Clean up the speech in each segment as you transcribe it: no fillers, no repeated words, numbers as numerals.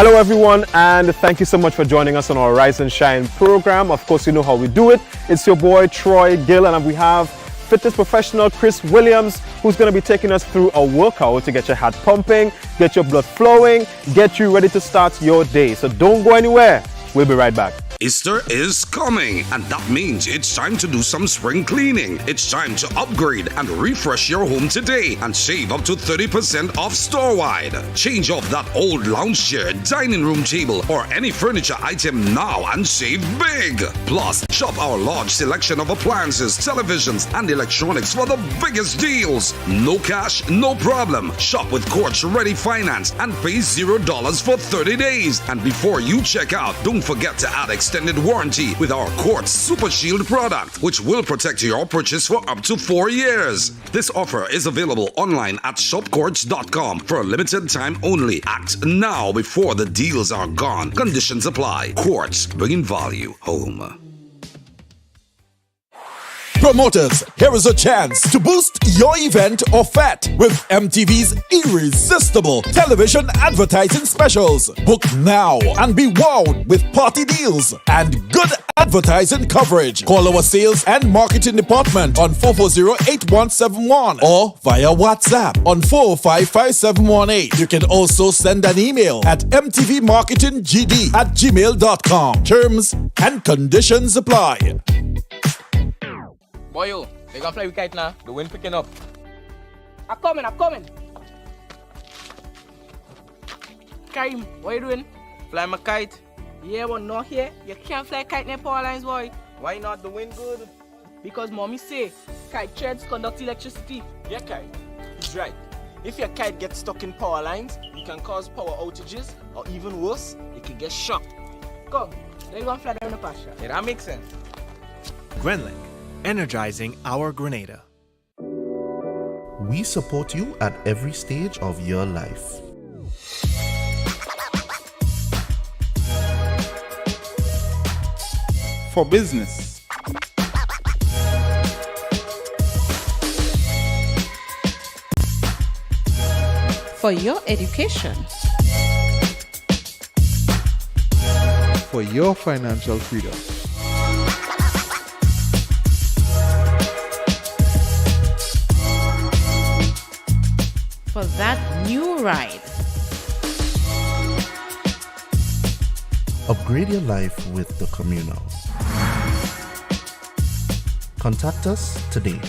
Hello everyone, and thank you so much for joining us on our Rise and Shine program. Of course, you know how we do it. It's your boy Troy Gill, and we have fitness professional Chris Williams, who's going to be taking us through a workout to get your heart pumping, get your blood flowing, get you ready to start your day. So don't go anywhere. We'll be right back. Easter is coming, and that means it's time to do some spring cleaning. It's time to upgrade and refresh your home today and save up to 30% off store-wide. Change off that old lounge chair, dining room table, or any furniture item now and save big. Plus, shop our large selection of appliances, televisions, and electronics for the biggest deals. No cash, no problem. Shop with Quartz Ready Finance and pay $0 for 30 days. And before you check out, don't forget to add extended warranty with our Quartz Super Shield product, which will protect your purchase for up to 4 years. This offer is available online at shopquartz.com for a limited time only. Act now before the deals are gone. Conditions apply. Quartz, bringing value home. Promoters, here is a chance to boost your event or fete with MTV's irresistible television advertising specials. Book now and be wowed with party deals and good advertising coverage. Call our sales and marketing department on 440-8171 or via WhatsApp on 405-5718. You can also send an email at mtvmarketinggd@gmail.com. Terms and conditions apply. Boy, yo, they gonna fly with kite now. The wind picking up. I'm coming. Karim, what you doing? Fly my kite. Yeah, but not here. You can't fly kite near power lines, boy. Why not? The wind good. Because mommy say, kite threads conduct electricity. Yeah, kite. He's right. If your kite gets stuck in power lines, you can cause power outages, or even worse, it can get shocked. Come, they gonna fly down the pasture. Yeah, that makes sense. Grenlink, energizing our Grenada. We support you at every stage of your life. For business, for your education, for your financial freedom, for that new ride. Upgrade your life with the Communal. Contact us today.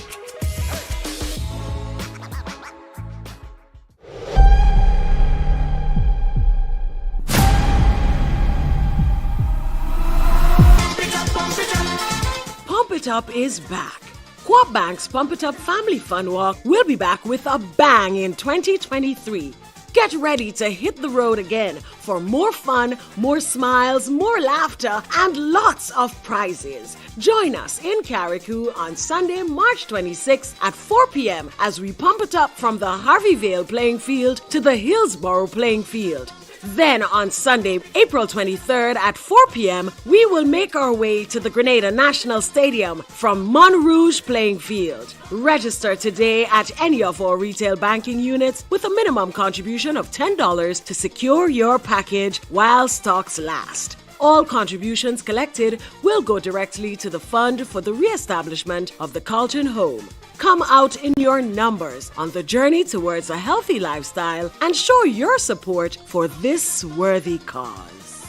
Pump It Up is back. Co-op Bank's Pump It Up Family Fun Walk will be back with a bang in 2023. Get ready to hit the road again for more fun, more smiles, more laughter, and lots of prizes. Join us in Carriacou on Sunday, March 26th at 4 p.m. as we pump it up from the Harveyvale playing field to the Hillsborough playing field. Then on Sunday, April 23rd at 4 p.m., we will make our way to the Grenada National Stadium from Montrouge playing field. Register today at any of our retail banking units with a minimum contribution of $10 to secure your package while stocks last. All contributions collected will go directly to the fund for the re-establishment of the Carlton Home. Come out in your numbers on the journey towards a healthy lifestyle and show your support for this worthy cause.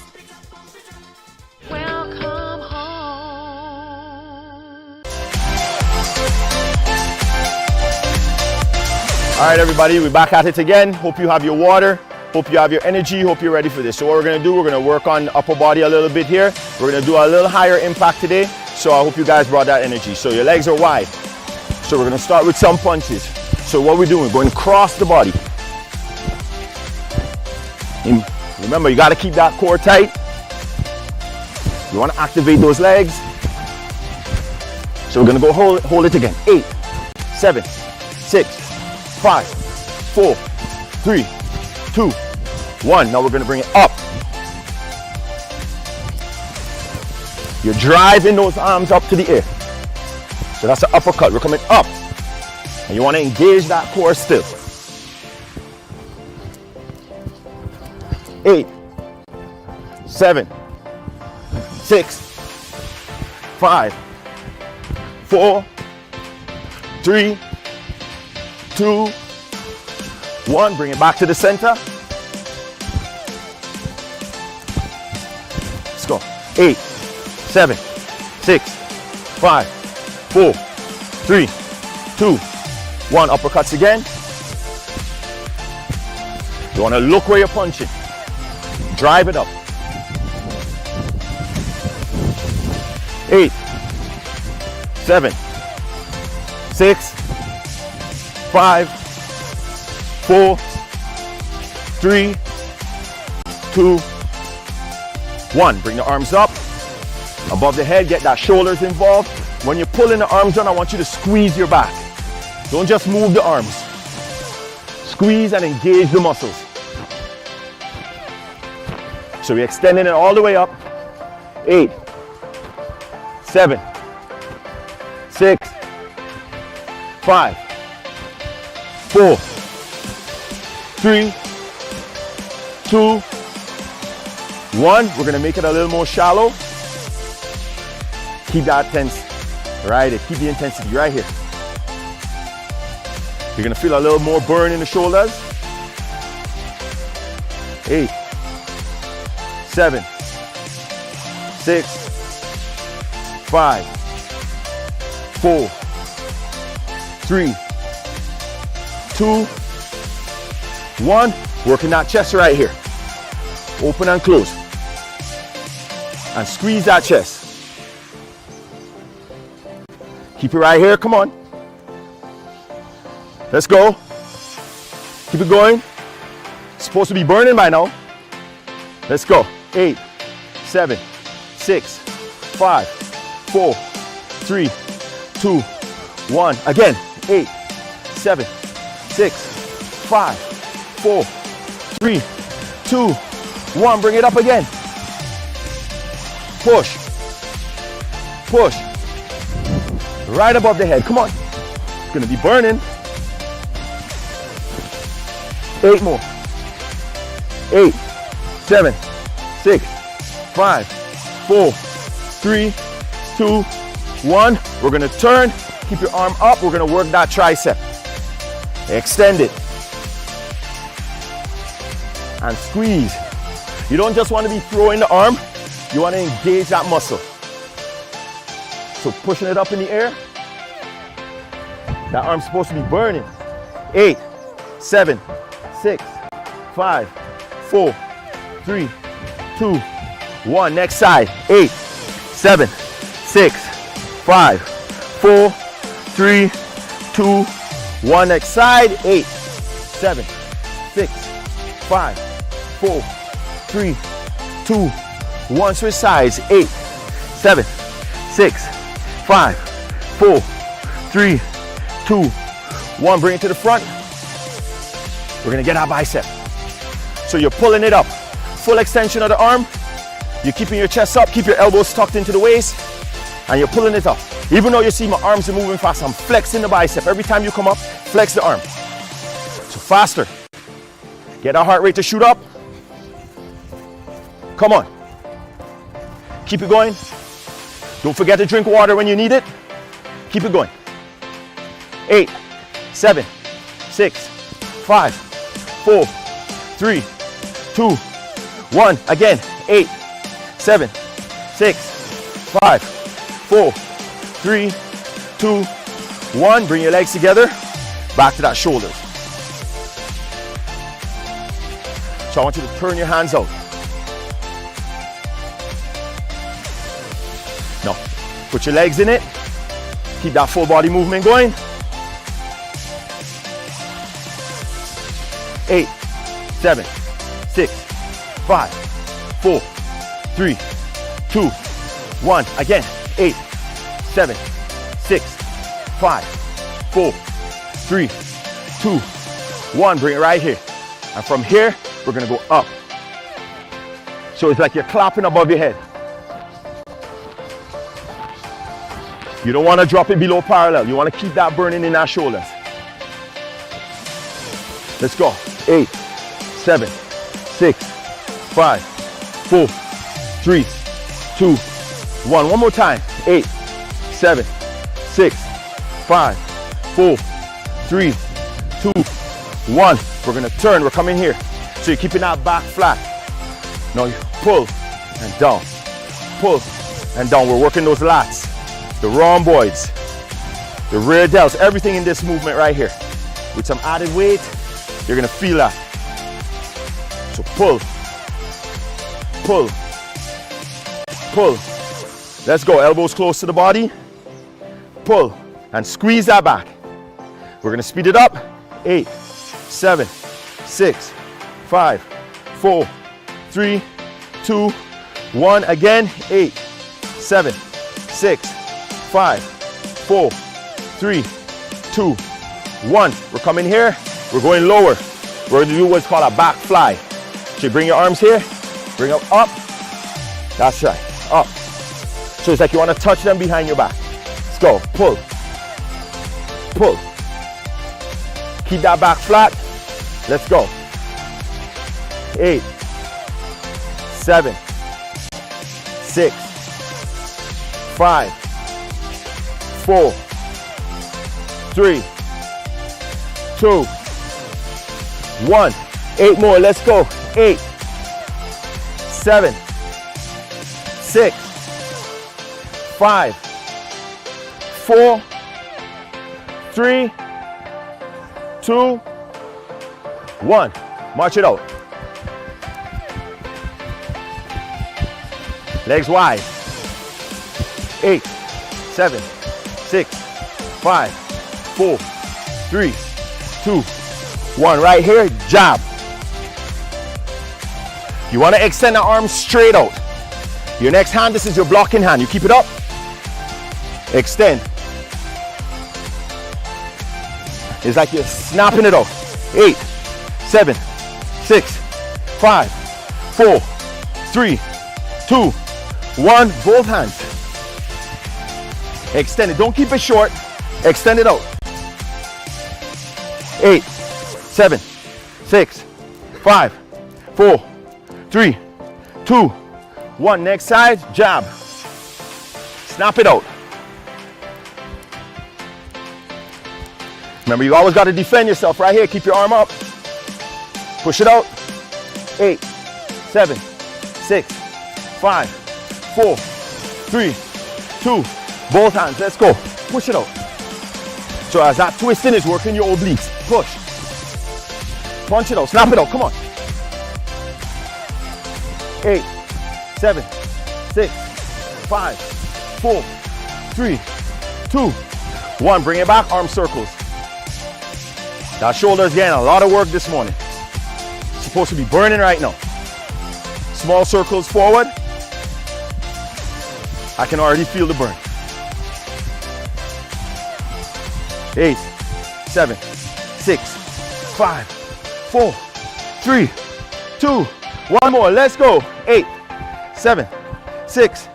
Welcome home. All right, everybody, we're back at it again. Hope you have your water. Hope you have your energy. Hope you're ready for this. So what we're going to do, we're going to work on the upper body a little bit here. We're going to do a little higher impact today. So I hope you guys brought that energy. So your legs are wide. So we're going to start with some punches. So what we're doing, we're going to cross the body. And remember, you got to keep that core tight. You want to activate those legs. So we're going to go hold it again. 8, 7, 6, 5, 4, 3, 2, 1. Now we're going to bring it up. You're driving those arms up to the air. So that's an uppercut. We're coming up. And you want to engage that core still. 8, 7, 6, 5, 4, 3, 2, 1. Bring it back to the center. Let's go. 8, 7, 6, 5, 4, 3, 2, 1. Uppercuts again. You want to look where you're punching. Drive it up. 8, 7, 6, 5, 4, 3, 2, 1. Bring the arms up above the head. Get that shoulders involved. When you're pulling the arms down, I want you to squeeze your back. Don't just move the arms. Squeeze and engage the muscles. So we're extending it all the way up. 8, 7, 6, 5, 4, 3, 2, 1. We're going to make it a little more shallow. Keep that tense right here. Keep the intensity right here. You're going to feel a little more burn in the shoulders. 8, 7, 6, 5, 4, 3, 2, 1. Working that chest right here. Open and close. And squeeze that chest. Keep it right here. Come on. Let's go. Keep it going. It's supposed to be burning by now. Let's go. 8, 7, 6, 5, 4, 3, 2, 1. Again. 8, 7, 6, 5, 4, 3, 2, 1. Bring it up again. Push. Push. Right above the head. Come on. It's going to be burning. 8 more. 8, 7, 6, 5, 4, 3, 2, 1. We're going to turn. Keep your arm up. We're going to work that tricep. Extend it. And squeeze. You don't just want to be throwing the arm. You want to engage that muscle. So pushing it up in the air. That arm's supposed to be burning. 8, 7, 6, 5, 4, 3, 2, 1. Next side. 8, 7, 6, 5, 4, 3, 2, 1. Next side. 8, 7, 6, 5, 4, 3, 2, 1. Switch sides. 8, 7, 6, 5, 4, 3, 2, 1. Bring it to the front. We're gonna get our bicep. So you're pulling it up. Full extension of the arm. You're keeping your chest up, keep your elbows tucked into the waist, and you're pulling it up. Even though you see my arms are moving fast, I'm flexing the bicep. Every time you come up, flex the arm. So faster. Get our heart rate to shoot up. Come on. Keep it going. Don't forget to drink water when you need it. Keep it going. 8, 7, 6, 5, 4, 3, 2, 1. Again. 8, 7, 6, 5, 4, 3, 2, 1. Bring your legs together. Back to that shoulders. So I want you to turn your hands out. Now, put your legs in it. Keep that full body movement going. 8, 7, 6, 5, 4, 3, 2, 1. Again. 8, 7, 6, 5, 4, 3, 2, 1. Bring it right here. And from here, we're going to go up. So it's like you're clapping above your head. You don't want to drop it below parallel. You want to keep that burning in our shoulders. Let's go. 8, 7, 6, 5, 4, 3, 2, 1. One more time. 8, 7, 6, 5, 4, 3, 2, 1. We're gonna turn, we're coming here. So you're keeping that back flat. Now you pull and down, pull and down. We're working those lats, the rhomboids, the rear delts, everything in this movement right here. With some added weight, you're gonna feel that. So pull, pull, pull. Let's go, elbows close to the body. Pull and squeeze that back. We're gonna speed it up. 8, 7, 6, 5, 4, 3, 2, 1. Again, 8, 7, 6, 5, 4, 3, 2, 1. We're coming here, we're going lower. We're gonna do what's called a back fly. So you bring your arms here, bring them up. That's right, up. So it's like you wanna touch them behind your back. Let's go, pull, pull. Keep that back flat. Let's go. 8, 7, 6, 5, 4, 3, 2, 1. 8 more. Let's go. 8, 7, 6, 5, 4, 3, 2, 1. March it out. Legs wide. 8, 7, 6, 5, 4, 3, 2, 1. Right here, jab. You want to extend the arms straight out. Your next hand, this is your blocking hand. You keep it up. Extend. It's like you're snapping it off. 8, 7, 6, 5, 4, 3, 2, 1. Both hands. Extend it. Don't keep it short. Extend it out. 8, 7, 6, 5, 4, 3, 2, 1. Next side, jab. Snap it out. Remember, you always got to defend yourself right here. Keep your arm up. Push it out. 8, 7, 6, 5, 4, 3, 2. Both hands. Let's go. Push it out. So as that twisting is working your obliques. Push. Punch it out. Snap it out. Come on. 8, 7, 6, 5, 4, 3, 2, 1. Bring it back. Arm circles. That shoulder's getting a lot of work this morning. It's supposed to be burning right now. Small circles forward. I can already feel the burn. 8, 7, 6, 5, 4, 3, 2, 1 more. Let's go. 8, 7, 6,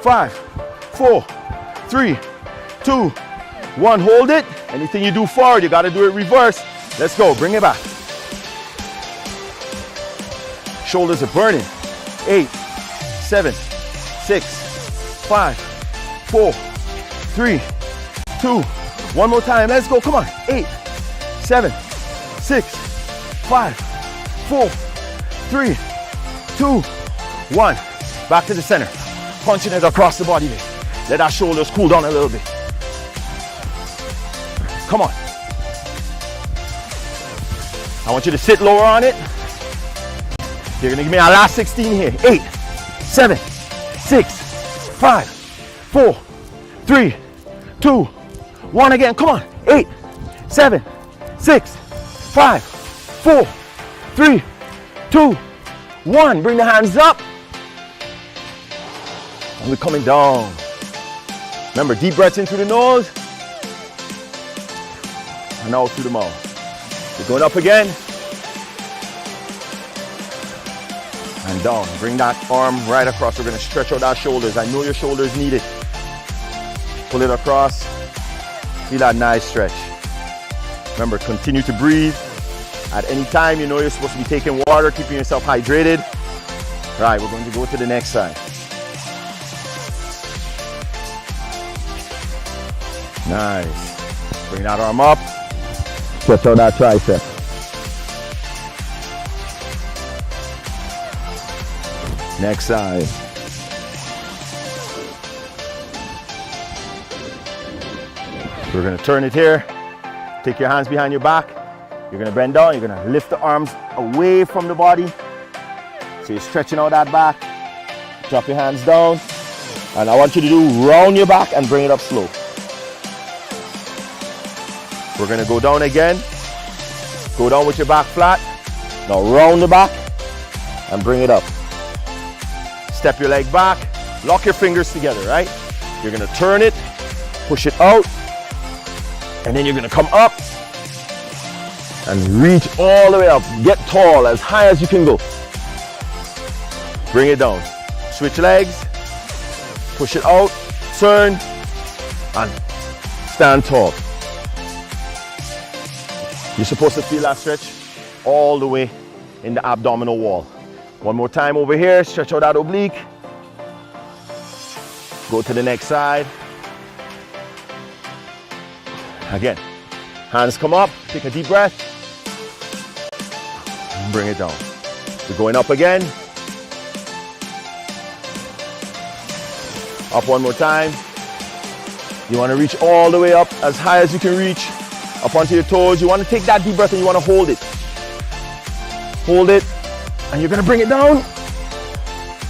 5, 4, 3, 2, 1. Hold it. Anything you do forward, you got to do it reverse. Let's go. Bring it back. Shoulders are burning. 8, 7, 6, 5, 4, 3, 2. One more time. Let's go. Come on. 8, 7, 6, 5, 4, 3, 2, 1. Back to the center. Punching it across the body there. Let our shoulders cool down a little bit. Come on. I want you to sit lower on it. You're going to give me our last 16 here. 8, 7, 6, 5, 4, 3, 2, 1 again. Come on. 8, 7, 6, 5, 4, 3, 2, 1. Bring the hands up. And we're coming down. Remember, deep breaths in through the nose. And out through the mouth. We're going up again. And down. Bring that arm right across. We're going to stretch out our shoulders. I know your shoulders need it. Pull it across. Feel that nice stretch. Remember, continue to breathe. At any time, you know you're supposed to be taking water, keeping yourself hydrated. Right, we're going to go to the next side. Nice. Bring that arm up. Stretch out that tricep. Next side. We're gonna turn it here. Take your hands behind your back. You're gonna bend down. You're gonna lift the arms away from the body. So you're stretching out that back. Drop your hands down. And I want you to do round your back and bring it up slow. We're gonna go down again. Go down with your back flat. Now round the back and bring it up. Step your leg back. Lock your fingers together, right? You're gonna turn it, push it out, and then you're gonna come up and reach all the way up. Get tall, as high as you can go. Bring it down. Switch legs, push it out, turn, and stand tall. You're supposed to feel that stretch all the way in the abdominal wall. One more time over here, stretch out that oblique. Go to the next side. Again, hands come up, take a deep breath. Bring it down. We're going up again. Up one more time. You want to reach all the way up, as high as you can reach. Up onto your toes. You want to take that deep breath and you want to hold it. Hold it. And you're going to bring it down.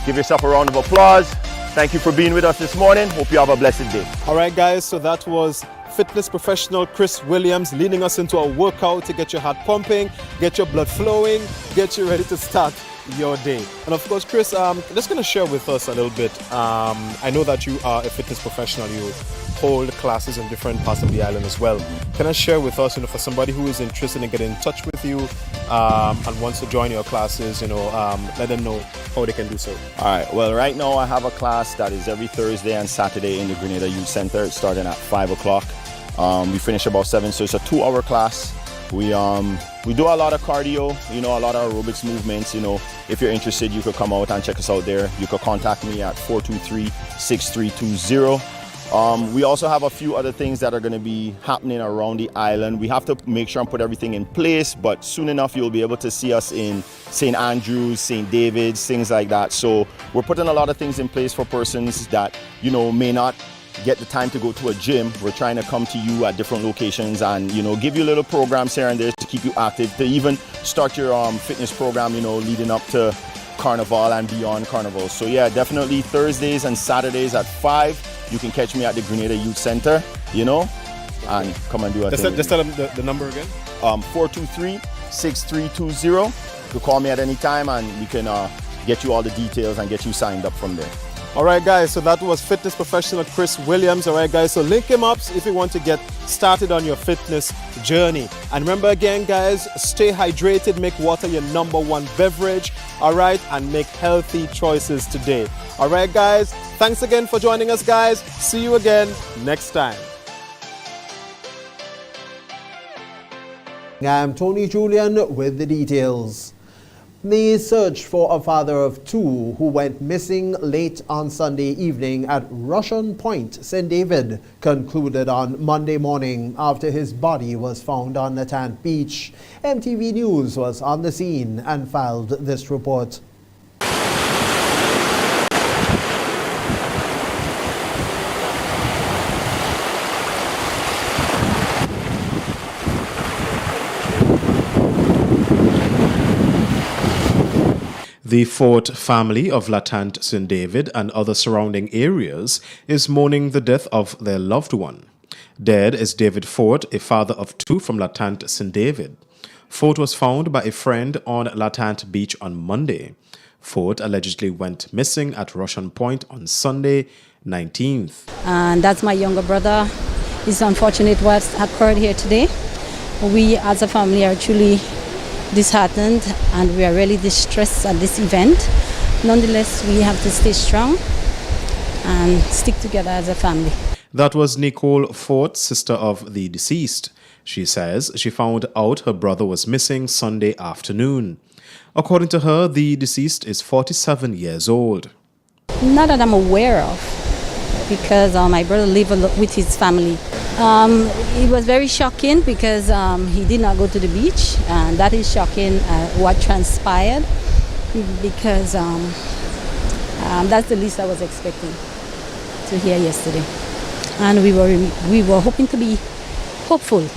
Give yourself a round of applause. Thank you for being with us this morning. Hope you have a blessed day. All right, guys, so that was fitness professional Chris Williams leading us into a workout to get your heart pumping, get your blood flowing, get you ready to start your day. And of course, Chris, just going to share with us a little bit. I know that you are a fitness professional. You hold classes in different parts of the island as well. Can I share with us, for somebody who is interested in getting in touch with you and wants to join your classes, let them know how they can do so. All right. Well, right now I have a class that is every Thursday and Saturday in the Grenada Youth Center. It's starting at 5 o'clock. We finish about 7, so it's a 2-hour class. We do a lot of cardio, a lot of aerobics movements. If you're interested, you could come out and check us out there. You could contact me at 423-6320. We also have a few other things that are going to be happening around the island. We have to make sure and put everything in place, but soon enough you'll be able to see us in St. Andrews, St. David's, things like that. So we're putting a lot of things in place for persons that, may not get the time to go to a gym. We're trying to come to you at different locations and, give you little programs here and there to keep you active, to even start your fitness program, leading up to Carnival and beyond Carnival. So yeah, definitely Thursdays and Saturdays at 5. You can catch me at the Grenada Youth Center, and come and do a thing. Just tell them the number again. 423-6320. You can call me at any time and we can get you all the details and get you signed up from there. All right, guys, so that was fitness professional Chris Williams. All right, guys, so link him up if you want to get started on your fitness journey. And remember again, guys, stay hydrated, make water your #1 beverage, all right, and make healthy choices today. All right, guys, thanks again for joining us, guys. See you again next time. I'm Tony Julian with the details. The search for a father of 2 who went missing late on Sunday evening at Russian Point, St. David, concluded on Monday morning after his body was found on Natant Beach. MTV News was on the scene and filed this report. The Fort family of Latant St. David and other surrounding areas is mourning the death of their loved one. Dead is David Fort, a father of 2 from Latant St. David. Fort was found by a friend on Latant Beach on Monday. Fort allegedly went missing at Russian Point on Sunday, 19th. And that's my younger brother. It's unfortunate what occurred here today. We as a family are truly disheartened and we are really distressed at this event. Nonetheless, we have to stay strong and stick together as a family. That was Nicole Fort, sister of the deceased. She says she found out her brother was missing Sunday afternoon. According to her, the deceased is 47 years old. Not that I'm aware of, because my brother lived with his family It was very shocking because he did not go to the beach, and that is shocking what transpired, because that's the least I was expecting to hear yesterday. And we were hoping to be hopeful.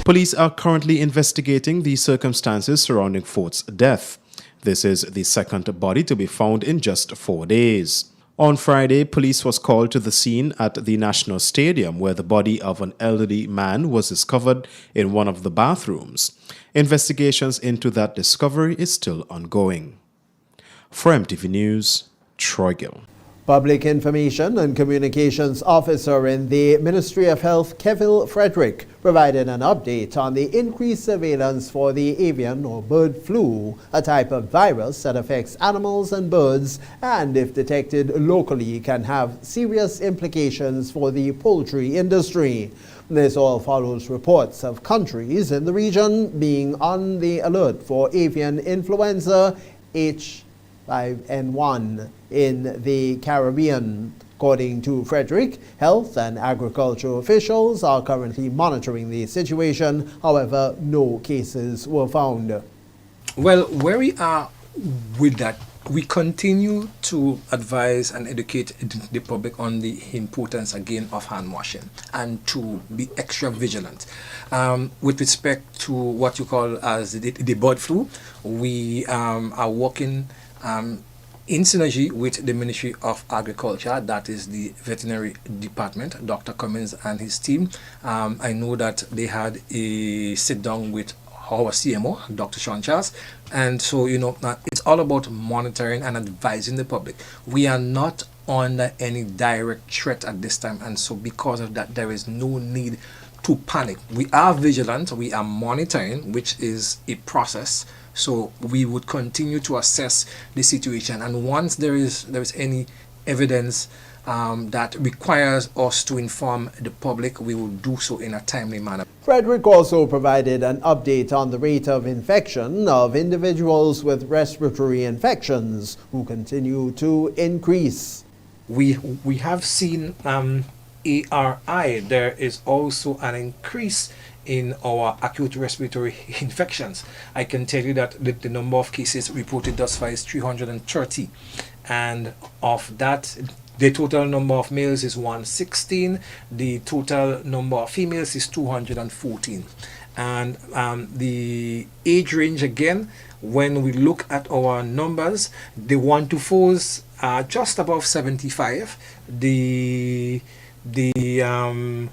Police are currently investigating the circumstances surrounding Fort's death. This is the second body to be found in just 4 days. On Friday, police was called to the scene at the National Stadium where the body of an elderly man was discovered in one of the bathrooms. Investigations into that discovery is still ongoing. For MTV News, Troy Gill. Public Information and Communications Officer in the Ministry of Health, Kevin Frederick, provided an update on the increased surveillance for the avian or bird flu, a type of virus that affects animals and birds, and if detected locally can have serious implications for the poultry industry. This all follows reports of countries in the region being on the alert for avian influenza H5N1 in the Caribbean. According to Frederick, health and agricultural officials are currently monitoring the situation. However, no cases were found. Well, where we are with that, we continue to advise and educate the public on the importance again of hand washing and to be extra vigilant. With respect to what you call as the bird flu, we are working in synergy with the Ministry of Agriculture, that is the veterinary department, Dr. Cummins and his team. I know that they had a sit down with our CMO, Dr. Sean Charles, and so it's all about monitoring and advising the public. We are not under any direct threat at this time, and so because of that, there is no need to panic. We are vigilant, we are monitoring, which is a process. So we would continue to assess the situation, and once there is any evidence that requires us to inform the public, we will do so in a timely manner. Frederick also provided an update on the rate of infection of individuals with respiratory infections who continue to increase. We have seen ARI. There is also an increase in our acute respiratory infections. I can tell you that the number of cases reported thus far is 330, and of that, the total number of males is 116, the total number of females is 214. And the age range, again, when we look at our numbers, the 1 to 4s are just above 75, the 5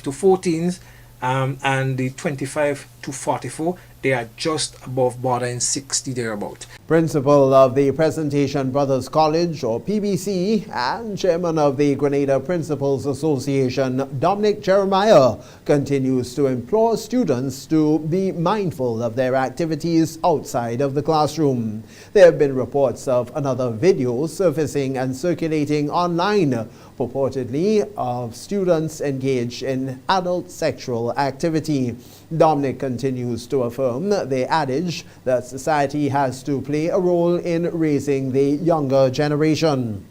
to 14s and the 25 to 44, they are just above bordering 60 thereabout. Principal of the Presentation Brothers College, or PBC, and chairman of the Grenada Principals Association, Dominic Jeremiah, continues to implore students to be mindful of their activities outside of the classroom. There have been reports of another video surfacing and circulating online, purportedly of students engaged in adult sexual activity. Dominic continues to affirm the adage that society has to play a role in raising the younger generation.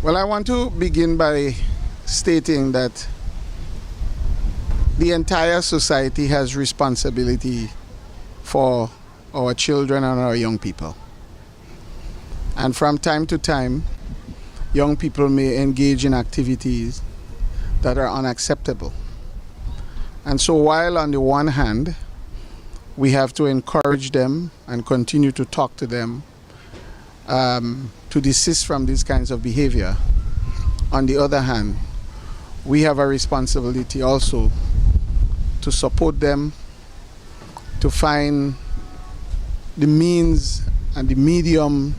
Well, I want to begin by stating that the entire society has responsibility for our children and our young people. And from time to time, young people may engage in activities that are unacceptable. And so while on the one hand, we have to encourage them and continue to talk to them to desist from these kinds of behavior, on the other hand, we have a responsibility also to support them, to find the means and the medium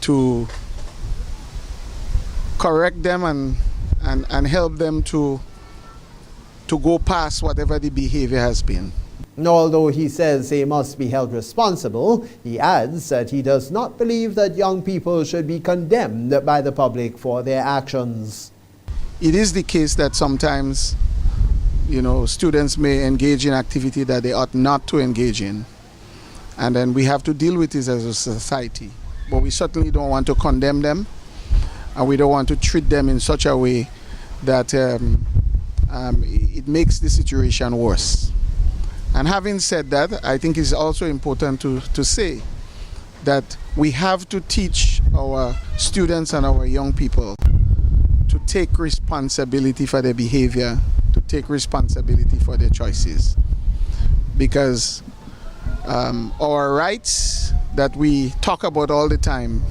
to correct them and help them to go past whatever the behavior has been. Although he says they must be held responsible, he adds that he does not believe that young people should be condemned by the public for their actions. It is the case that sometimes, students may engage in activity that they ought not to engage in, and then we have to deal with this as a society. But we certainly don't want to condemn them, and we don't want to treat them in such a way that it makes the situation worse. And having said that, I think it's also important to say that we have to teach our students and our young people to take responsibility for their behavior, to take responsibility for their choices. Because our rights that we talk about all the time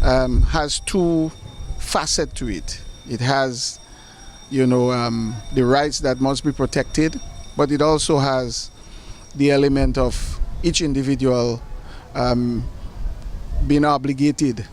has two facets to it. It has, the rights that must be protected, but it also has the element of each individual being obligated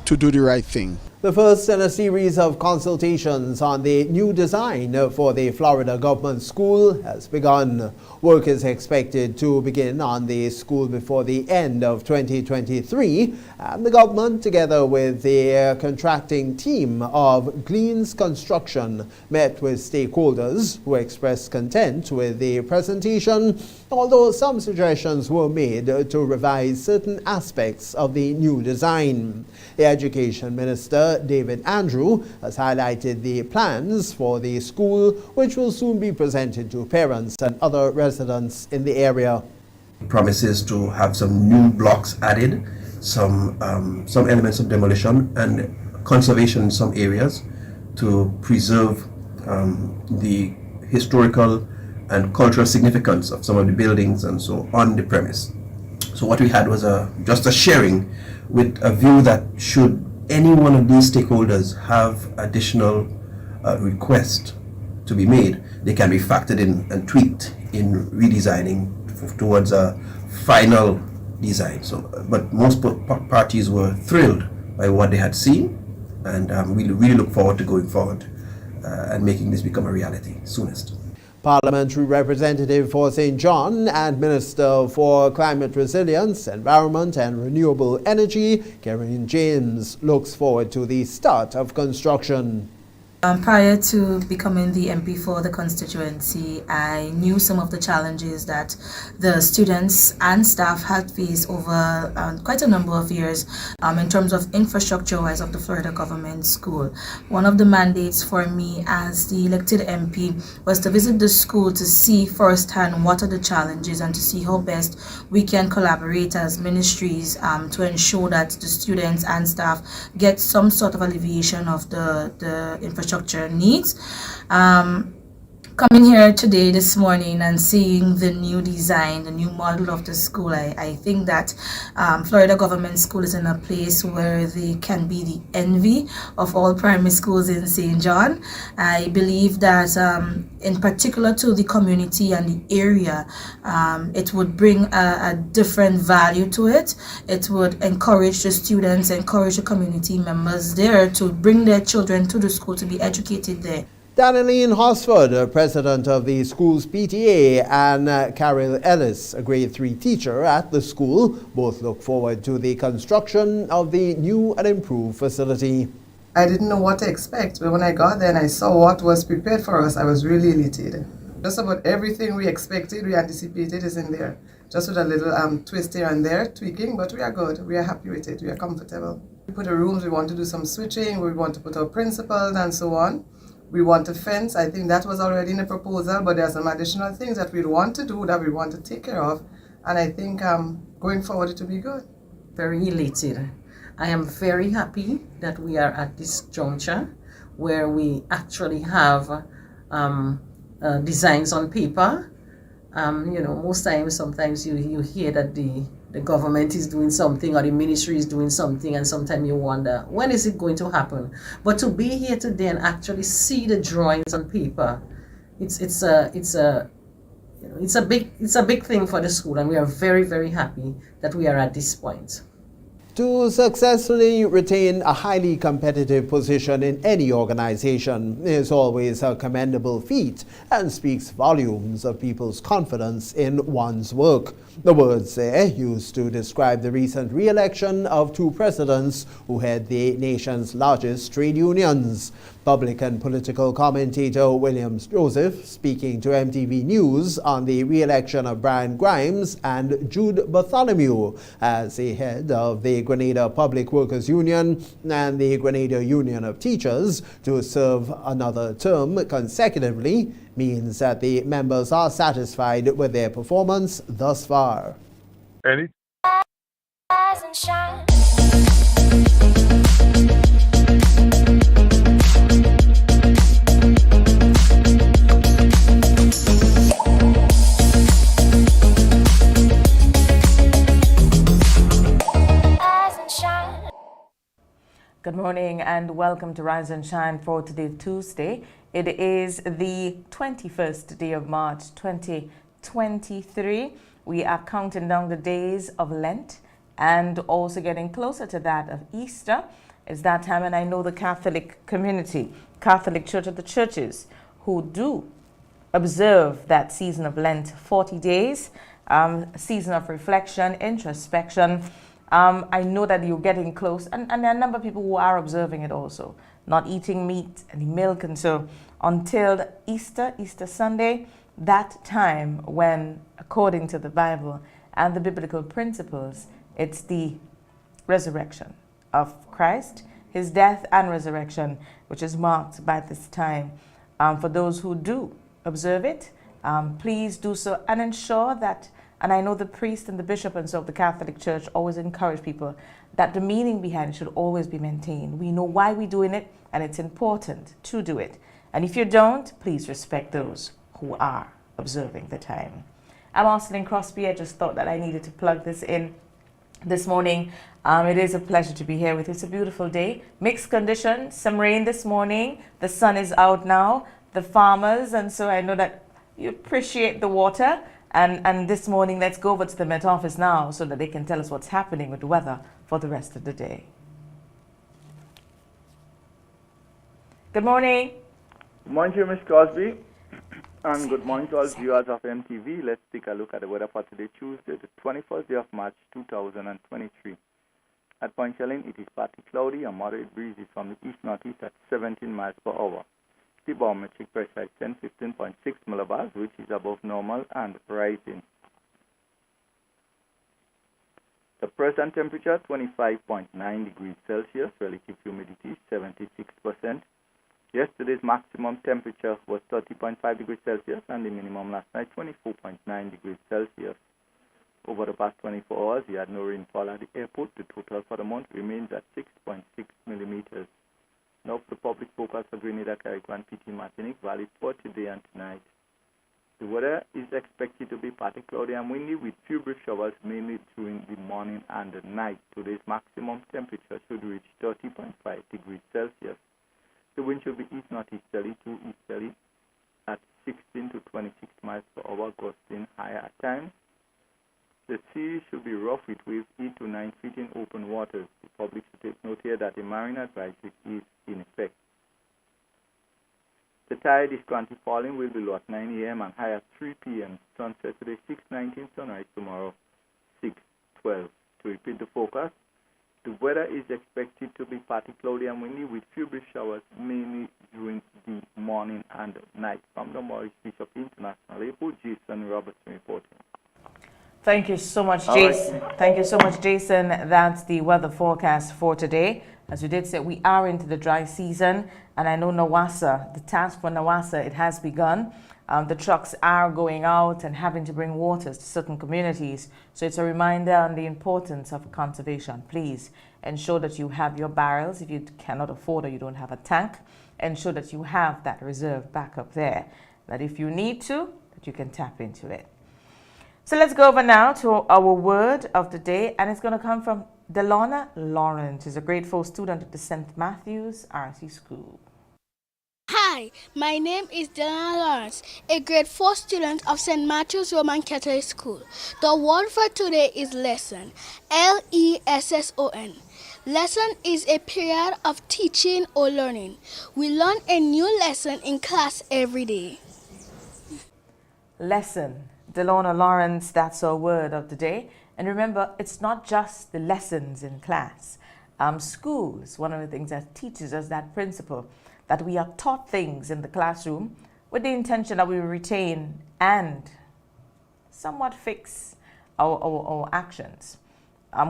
to do the right thing. The first in a series of consultations on the new design for the Florida government school has begun. Work is expected to begin on the school before the end of 2023, and the government, together with the contracting team of Gleans Construction, met with stakeholders who expressed content with the presentation, although some suggestions were made to revise certain aspects of the new design. The Education Minister, David Andrew, has highlighted the plans for the school, which will soon be presented to parents and other residents in the area. Promises to have some new blocks added, some elements of demolition and conservation in some areas to preserve the historical and cultural significance of some of the buildings and so on the premise. So what we had was just a sharing with a view that should any one of these stakeholders have additional requests to be made, they can be factored in and tweaked in redesigning towards a final design. So, but most parties were thrilled by what they had seen, and we really look forward to going forward and making this become a reality soonest. Parliamentary Representative for St. John and Minister for Climate Resilience, Environment and Renewable Energy, Karen James, looks forward to the start of construction. Prior to becoming the MP for the constituency, I knew some of the challenges that the students and staff had faced over quite a number of years in terms of infrastructure-wise of the Florida government school. One of the mandates for me as the elected MP was to visit the school to see firsthand what are the challenges and to see how best we can collaborate as ministries to ensure that the students and staff get some sort of alleviation of the infrastructure needs. Coming here today, this morning, and seeing the new design, the new model of the school, I think that Florida Government School is in a place where they can be the envy of all primary schools in St. John. I believe that in particular to the community and the area, it would bring a different value to it. It would encourage the students, encourage the community members there to bring their children to the school to be educated there. Danieline Hosford, president of the school's PTA, and Carol Ellis, a grade 3 teacher at the school, both look forward to the construction of the new and improved facility. I didn't know what to expect, but when I got there and I saw what was prepared for us, I was really elated. Just about everything we expected, we anticipated is in there. Just with a little twist here and there, tweaking, but we are good. We are happy with it. We are comfortable. We put the rooms, we want to do some switching, we want to put our principals and so on. We want a fence. I think that was already in the proposal, but there are some additional things that we want to do, that we want to take care of. And I think going forward it will be good. Very elated. I am very happy that we are at this juncture where we actually have designs on paper. Most times, sometimes you hear that the government is doing something or the ministry is doing something, and sometimes you wonder, when is it going to happen? But to be here today and actually see the drawings on paper, it's a big thing for the school, and we are very, very happy that we are at this point. To successfully retain a highly competitive position in any organization is always a commendable feat and speaks volumes of people's confidence in one's work. The words there used to describe the recent re-election of 2 presidents who head the nation's largest trade unions. Public and political commentator Williams Joseph speaking to MTV News on the re-election of Brian Grimes and Jude Bartholomew as the head of the Grenada Public Workers Union and the Grenada Union of Teachers to serve another term consecutively means that the members are satisfied with their performance thus far. Ready? Good morning and welcome to Rise and Shine for today, Tuesday. It is the 21st day of March 2023. We are counting down the days of Lent and also getting closer to that of Easter. It's that time, and I know the Catholic community, Catholic Church of the churches, who do observe that season of Lent, 40 days, season of reflection, introspection. I know that you're getting close, and there are a number of people who are observing it also, not eating meat, any milk, and so until Easter Sunday, that time when, according to the Bible and the biblical principles, it's the resurrection of Christ, his death and resurrection, which is marked by this time. For those who do observe it, please do so and ensure that. And I know the priest and the bishop and so of the Catholic Church always encourage people that the meaning behind it should always be maintained. We know why we're doing it, and it's important to do it. And if you don't, please respect those who are observing the time. I'm Austin Crosby. I just thought that I needed to plug this in this morning. It is a pleasure to be here with you. It's a beautiful day. Mixed conditions, some rain this morning. The sun is out now. The farmers, and so I know that you appreciate the water. And this morning, let's go over to the Met Office now so that they can tell us what's happening with the weather for the rest of the day. Good morning. Good morning to you, Ms. Crosby. And good morning to all viewers of MTV. Let's take a look at the weather for today, Tuesday, the 21st day of March, 2023. At Point Shelling, it is partly cloudy and moderate breezes from the east-northeast at 17 miles per hour. The barometric pressure is 1015.6 millibars, which is above normal and rising. The present temperature 25.9 degrees Celsius, relative humidity 76%. Yesterday's maximum temperature was 30.5 degrees Celsius and the minimum last night 24.9 degrees Celsius. Over the past 24 hours, we had no rainfall at the airport. The total for the month remains at 6.6 millimeters. Now for the public forecast for Grenada, Carriacou, PT, Martinique, valid for today and tonight. The weather is expected to be partly cloudy and windy with few brief showers mainly during the morning and the night. Today's maximum temperature should reach 30.5 degrees Celsius. The wind should be east-northeasterly to easterly at 16 to 26 miles per hour, gusting higher at times. The sea should be rough with waves 8 to 9 feet in open waters. The public should take note here that the marine advisory is in effect. The tide is currently falling, will be low at 9 a.m. and high at 3 p.m. Sunset today 6:19, sunrise tomorrow 6:12. To repeat the forecast, the weather is expected to be partly cloudy and windy with few brief showers mainly during the morning and night. From the Maurice Bishop International Airport, Jason Robertson reporting. Thank you so much, Jason. Thank you so much, Jason. That's the weather forecast for today. As we did say, we are into the dry season, and I know Nawassa, the task for Nawassa, it has begun. The trucks are going out and having to bring waters to certain communities. So it's a reminder on the importance of conservation. Please ensure that you have your barrels. If you cannot afford or you don't have a tank, ensure that you have that reserve back up there, that if you need to, that you can tap into it. So let's go over now to our word of the day, and it's going to come from Delona Lawrence, who's a grade 4 student at the St. Matthew's RC School. Hi, my name is Delona Lawrence, a grade 4 student of St. Matthew's Roman Catholic School. The word for today is lesson, L-E-S-S-O-N. Lesson is a period of teaching or learning. We learn a new lesson in class every day. Lesson. Delona Lawrence, that's our word of the day. And remember, it's not just the lessons in class. School is one of the things that teaches us that principle, that we are taught things in the classroom with the intention that we retain and somewhat fix our actions.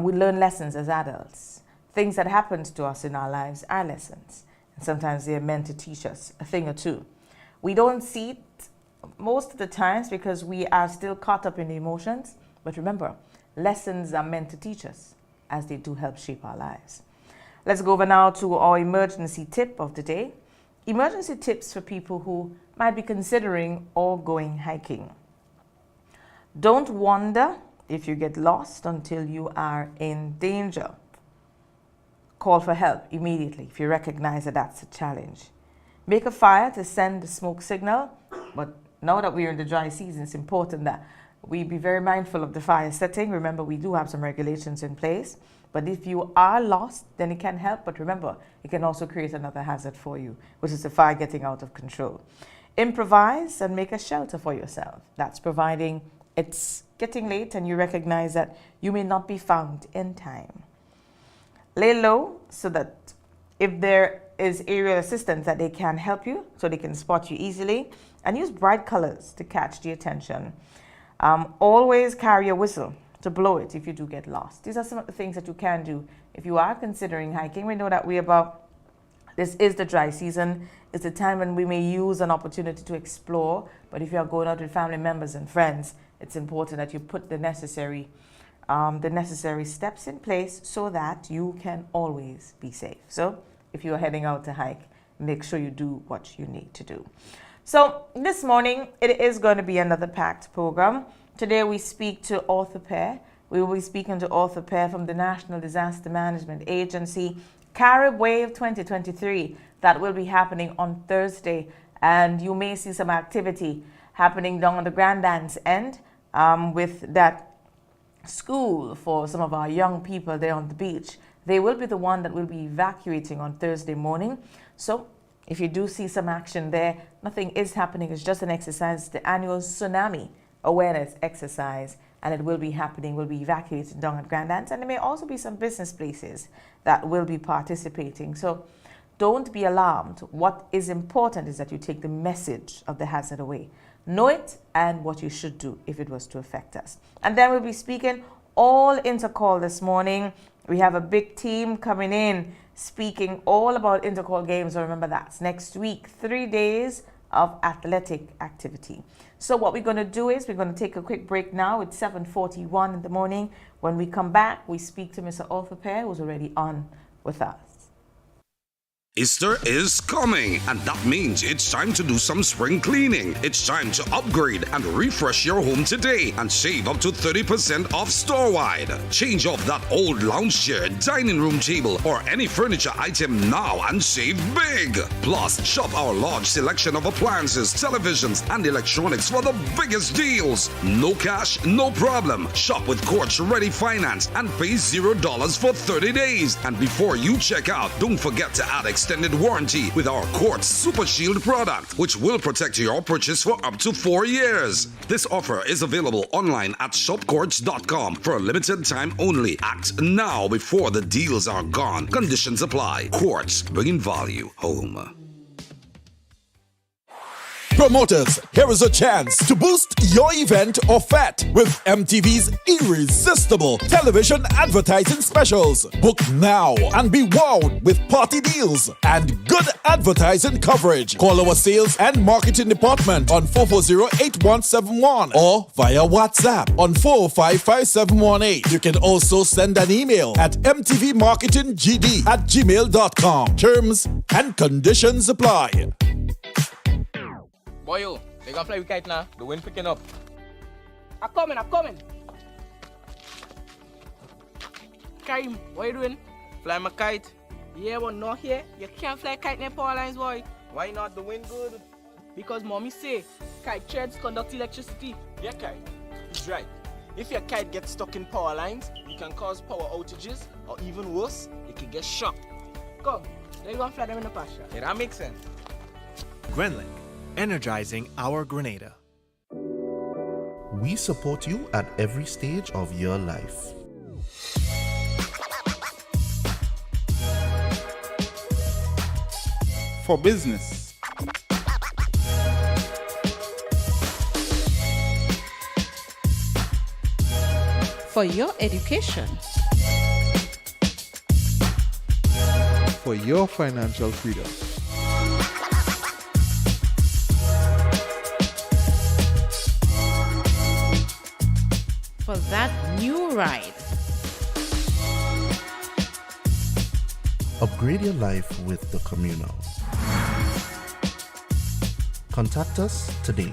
We learn lessons as adults. Things that happen to us in our lives are lessons. And sometimes they are meant to teach us a thing or two. We don't see it most of the times because we are still caught up in the emotions. But remember, lessons are meant to teach us as they do help shape our lives. Let's go over now to our emergency tip of the day. Emergency tips for people who might be considering or going hiking. Don't wonder if you get lost until you are in danger. Call for help immediately if you recognize that that's a challenge. Make a fire to send the smoke signal, but now that we're in the dry season, it's important that we be very mindful of the fire setting. Remember, we do have some regulations in place, but if you are lost, then it can help. But remember, it can also create another hazard for you, which is the fire getting out of control. Improvise and make a shelter for yourself. That's providing it's getting late and you recognize that you may not be found in time. Lay low so that if there is aerial assistance that they can help you, so they can spot you easily, and use bright colors to catch the attention. Always carry a whistle to blow it if you do get lost. These are some of the things that you can do if you are considering hiking. We know that this is the dry season. It's a time when we may use an opportunity to explore, but if you are going out with family members and friends, it's important that you put the necessary steps in place so that you can always be safe. So if you are heading out to hike, make sure you do what you need to do. So this morning, it is going to be another packed program. Today we speak to Arthur Pear. We will be speaking to Arthur Pear from the National Disaster Management Agency, Carib Wave 2023. That will be happening on Thursday, and you may see some activity happening down on the Grandance end with that school for some of our young people there on the beach. They will be the one that will be evacuating on Thursday morning. So if you do see some action there, nothing is happening. It's just an exercise, the annual tsunami awareness exercise, and it will be happening. We'll be evacuating down at Grandance, and there may also be some business places that will be participating. So don't be alarmed. What is important is that you take the message of the hazard away. Know it and what you should do if it was to affect us. And then we'll be speaking all intercall this morning. We have a big team coming in speaking all about intercall games. So remember, that's next week, 3 days of athletic activity. So what we're going to do is we're going to take a quick break now. It's 7:41 in the morning. When we come back, we speak to Mr. Arthur Pear, who's already on with us. Easter is coming, and that means it's time to do some spring cleaning. It's time to upgrade and refresh your home today and save up to 30% off store-wide. Change off that old lounge chair, dining room table, or any furniture item now and save big. Plus, shop our large selection of appliances, televisions, and electronics for the biggest deals. No cash, no problem. Shop with Quartz Ready Finance and pay $0 for 30 days. And before you check out, don't forget to add extended warranty with our Quartz Super Shield product, which will protect your purchase for up to 4 years. This offer is available online at shopquartz.com for a limited time only. Act now before the deals are gone. Conditions apply. Quartz, bringing value home. Promoters, here is a chance to boost your event or fete with MTV's irresistible television advertising specials. Book now and be wowed with party deals and good advertising coverage. Call our sales and marketing department on 440-8171 or via WhatsApp on 405-5718. You can also send an email at mtvmarketinggd@gmail.com. Terms and conditions apply. Boy, yo, they gonna fly with kite now. The wind picking up. I'm coming. Karim, what you doing? Fly my kite. Yeah, but not here. You can't fly kite near power lines, boy. Why not? The wind good. Because mommy say kite threads conduct electricity. Yeah, kite. He's right. If your kite gets stuck in power lines, it can cause power outages, or even worse, it can get shocked. Come, let's go and fly them in the pasture. Yeah, that makes sense. Grenlink, energizing our Grenada. We support you at every stage of your life. for business. For your education. For your financial freedom. For that new ride. Upgrade your life with the Communal. Contact us today.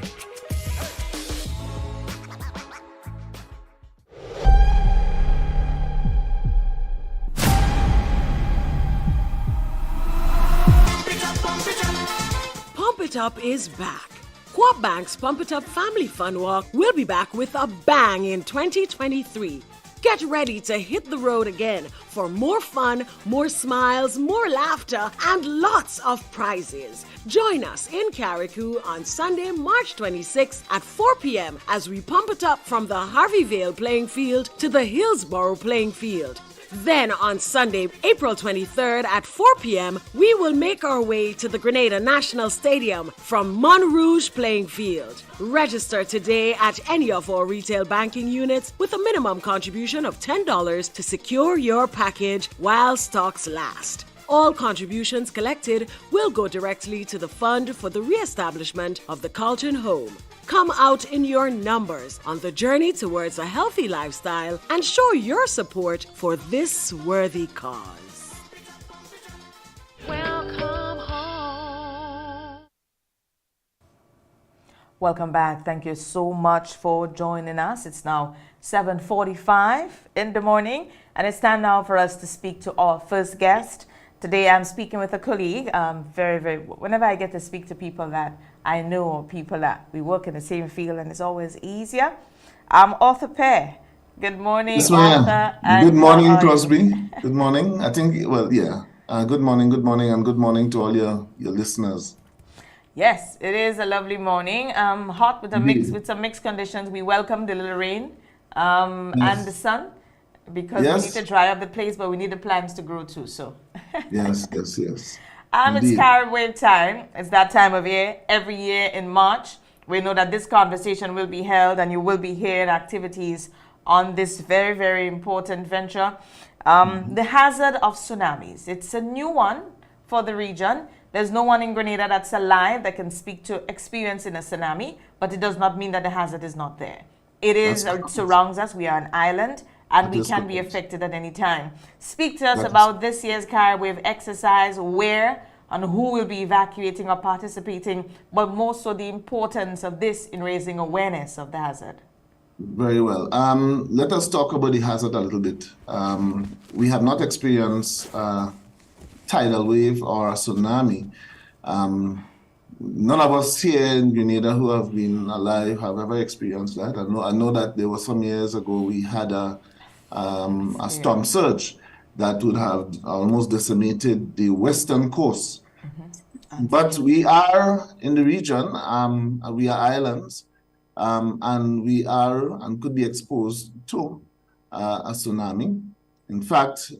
Pump It Up is back. Co-op Bank's Pump It Up Family Fun Walk will be back with a bang in 2023. Get ready to hit the road again for more fun, more smiles, more laughter, and lots of prizes. Join us in Carriacou on Sunday, March 26th at 4 p.m. as we pump it up from the Harveyvale playing field to the Hillsborough playing field. Then on Sunday, April 23rd at 4 p.m., we will make our way to the Grenada National Stadium from Montrouge playing field. Register today at any of our retail banking units with a minimum contribution of $10 to secure your package while stocks last. All contributions collected will go directly to the fund for the re-establishment of the Carlton Home. Come out in your numbers on the journey towards a healthy lifestyle and show your support for this worthy cause. Welcome home. Welcome back. Thank you so much for joining us. It's now 7:45 in the morning, and it's time now for us to speak to our first guest. Today I'm speaking with a colleague. Whenever I get to speak to people that I know, people that we work in the same field, and it's always easier. Arthur Pear. Good morning, Yes, Arthur. good morning, Crosby. Good morning. I think, well, yeah. Good morning, and good morning to all your listeners. Yes, it is a lovely morning. Hot with some mixed conditions. We welcome the little rain and the sun, because we need to dry up the place, but we need the plants to grow too. So yes. It's Carib Wave time. It's that time of year. Every year in March, we know that this conversation will be held, and you will be hearing activities on this very, very important venture. The hazard of tsunamis. It's a new one for the region. There's no one in Grenada that's alive that can speak to experiencing a tsunami, but it does not mean that the hazard is not there. It surrounds us. We are an island, and we can be affected at any time. Speak to us about this year's Carib Wave exercise, where and who will be evacuating or participating, but more so the importance of this in raising awareness of the hazard. Very well. Let us talk about the hazard a little bit. We have not experienced a tidal wave or a tsunami. None of us here in Grenada who have been alive have ever experienced that. I know that there were some years ago we had a storm surge that would have almost decimated the western coast. But we are in the region, we are islands, and we are and could be exposed to a tsunami. In fact,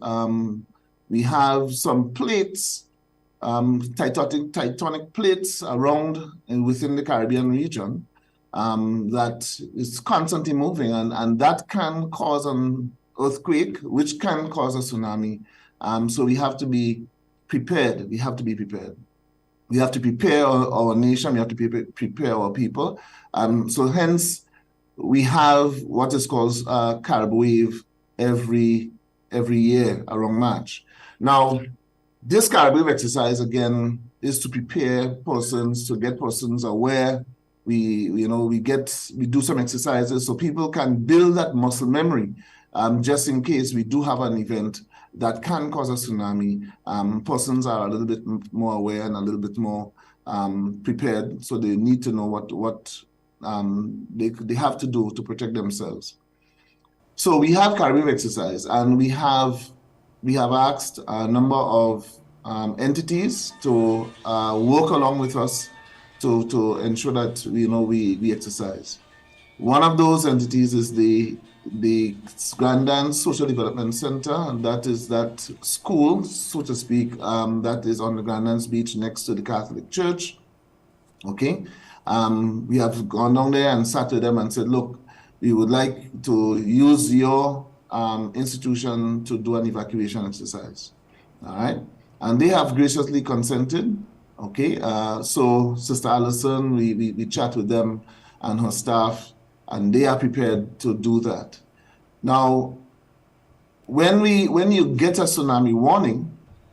we have some plates, tectonic plates around and within the Caribbean region that is constantly moving, and that can cause an earthquake, which can cause a tsunami. So we have to be prepared. We have to prepare our nation. We have to prepare our people. So hence, we have what is called Carib Wave every year around March. Now, this Carib Wave exercise again is to prepare persons, to get persons aware. We do some exercises so people can build that muscle memory. Just in case we do have an event that can cause a tsunami, persons are a little bit more aware and a little bit more prepared, so they need to know what they have to do to protect themselves. So we have Carib Wave exercise, and we have asked a number of entities to work along with us to ensure that we exercise. One of those entities is the the Grandance Social Development Center, and that is that school, so to speak, that is on the Grandance Beach next to the Catholic Church. Okay, we have gone down there and sat with them and said, look, we would like to use your institution to do an evacuation exercise. All right, and they have graciously consented. Okay, so Sister Allison, we chat with them and her staff, and they are prepared to do that. Now, when you get a tsunami warning,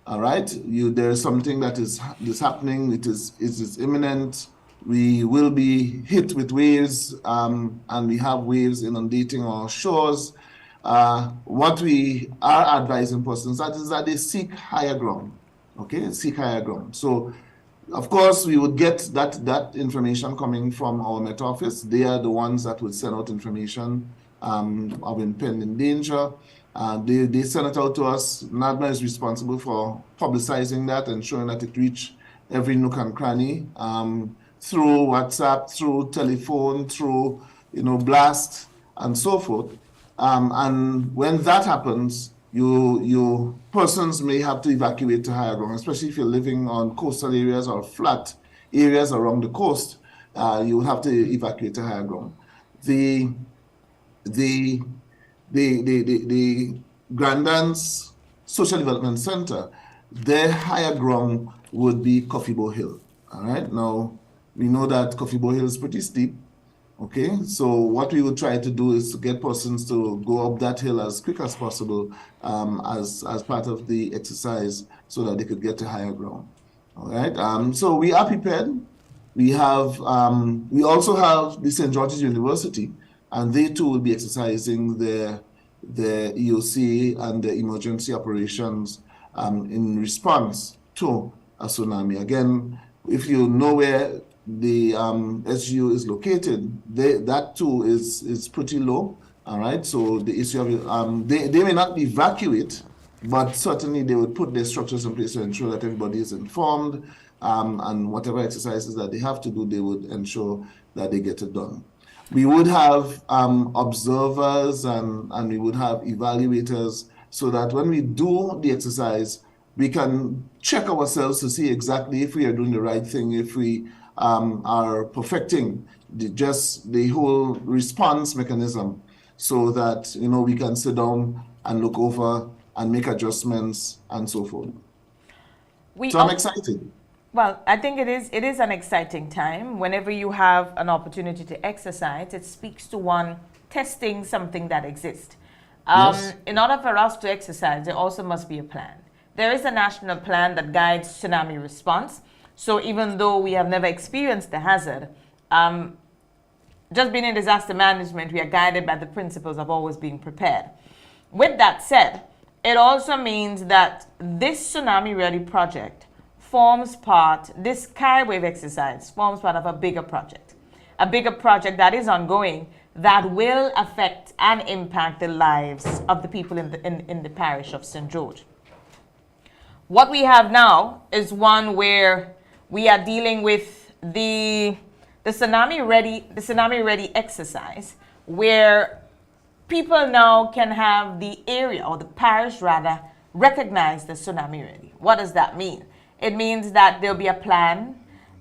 all right, there is something that is happening. It is imminent. We will be hit with waves, and we have waves inundating our shores. What we are advising persons is that they seek higher ground. Okay, seek higher ground. So, of course, we would get that information coming from our Met Office. They are the ones that would send out information of impending danger. They send it out to us. NADMA is responsible for publicizing that, ensuring that it reach every nook and cranny through WhatsApp, through telephone, through blast, and so forth. And when that happens, you persons may have to evacuate to higher ground, especially if you're living on coastal areas or flat areas around the coast. You will have to evacuate to higher ground. The Grandance Social Development Center, their higher ground would be Coffeybo Hill. All right. Now we know that Coffeybo Hill is pretty steep. Okay, so what we would try to do is to get persons to go up that hill as quick as possible as part of the exercise so that they could get to higher ground. All right, so we are prepared. We also have the St. George's University, and they too will be exercising their EOC and the emergency operations in response to a tsunami. Again, if you know where the SGU is located, that too is pretty low. All right, so the issue of they may not evacuate, but certainly they would put their structures in place to ensure that everybody is informed, and whatever exercises that they have to do, they would ensure that they get it done. We would have observers and we would have evaluators so that when we do the exercise, we can check ourselves to see exactly if we are doing the right thing, if we are perfecting the whole response mechanism, so that we can sit down and look over and make adjustments and so forth. So I'm excited. Well, I think it is an exciting time. Whenever you have an opportunity to exercise, it speaks to one testing something that exists. Yes. In order for us to exercise, there also must be a plan. There is a national plan that guides tsunami response. So even though we have never experienced the hazard, just being in disaster management, we are guided by the principles of always being prepared. With that said, it also means that this Tsunami Ready project this Carib Wave exercise forms part of a bigger project that is ongoing, that will affect and impact the lives of the people in the parish of St. George. What we have now is one where we are dealing with the Tsunami Ready exercise, where people now can have the area, or the parish rather, recognize the Tsunami Ready. What does that mean? It means that there'll be a plan.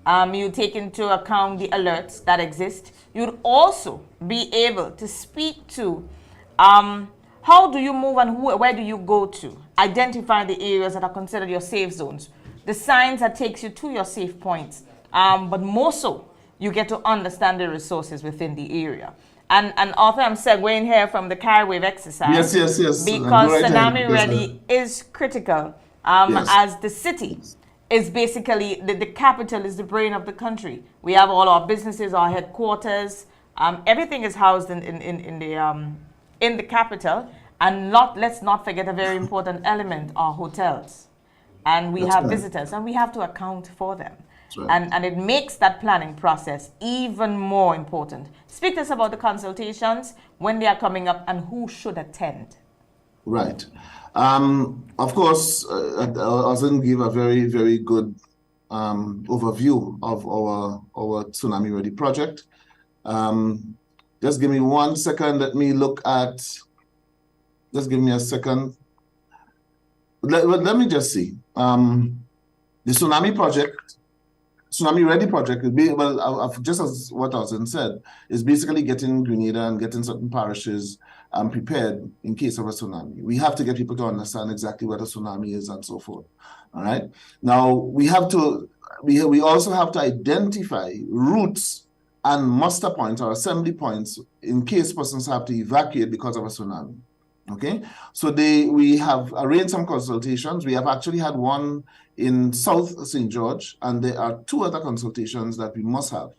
You take into account the alerts that exist. You'd also be able to speak to how do you move and where do you go to? Identify the areas that are considered your safe zones. The signs that takes you to your safe points. But more so, you get to understand the resources within the area. And Arthur, I'm segueing here from the Carib Wave exercise. Yes. Because Tsunami Ready is critical as the city is basically, the capital is the brain of the country. We have all our businesses, our headquarters, everything is housed in the capital. And let's not forget a very important element, our hotels. And we have visitors, and we have to account for them. Right. And it makes that planning process even more important. Speak to us about the consultations, when they are coming up, and who should attend. Right. Of course, I was going to give a very, very good overview of our Tsunami Ready project. Just give me 1 second. Let me look at, just give me a second. Let me just see. The Tsunami Project, Tsunami Ready Project, will be, well, just as what Austin said, is basically getting Grenada and getting certain parishes prepared in case of a tsunami. We have to get people to understand exactly what a tsunami is and so forth. All right. Now we have to, we also have to identify routes and muster points or assembly points in case persons have to evacuate because of a tsunami. Okay, so we have arranged some consultations. We have actually had one in South St. George, and there are 2 other consultations that we must have.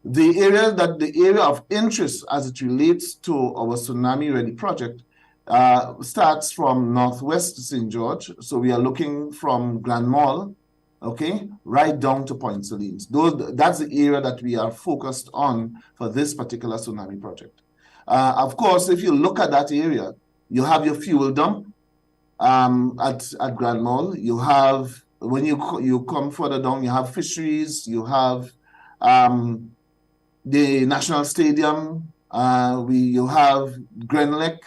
The area of interest as it relates to our Tsunami Ready project starts from Northwest St. George. So we are looking from Grand Mall, okay, right down to Point Salines. That's the area that we are focused on for this particular tsunami project. Of course, if you look at that area, you have your fuel dump at Grand Mall. You have, when you come further down, you have fisheries, you have the National Stadium, you have Grenlec,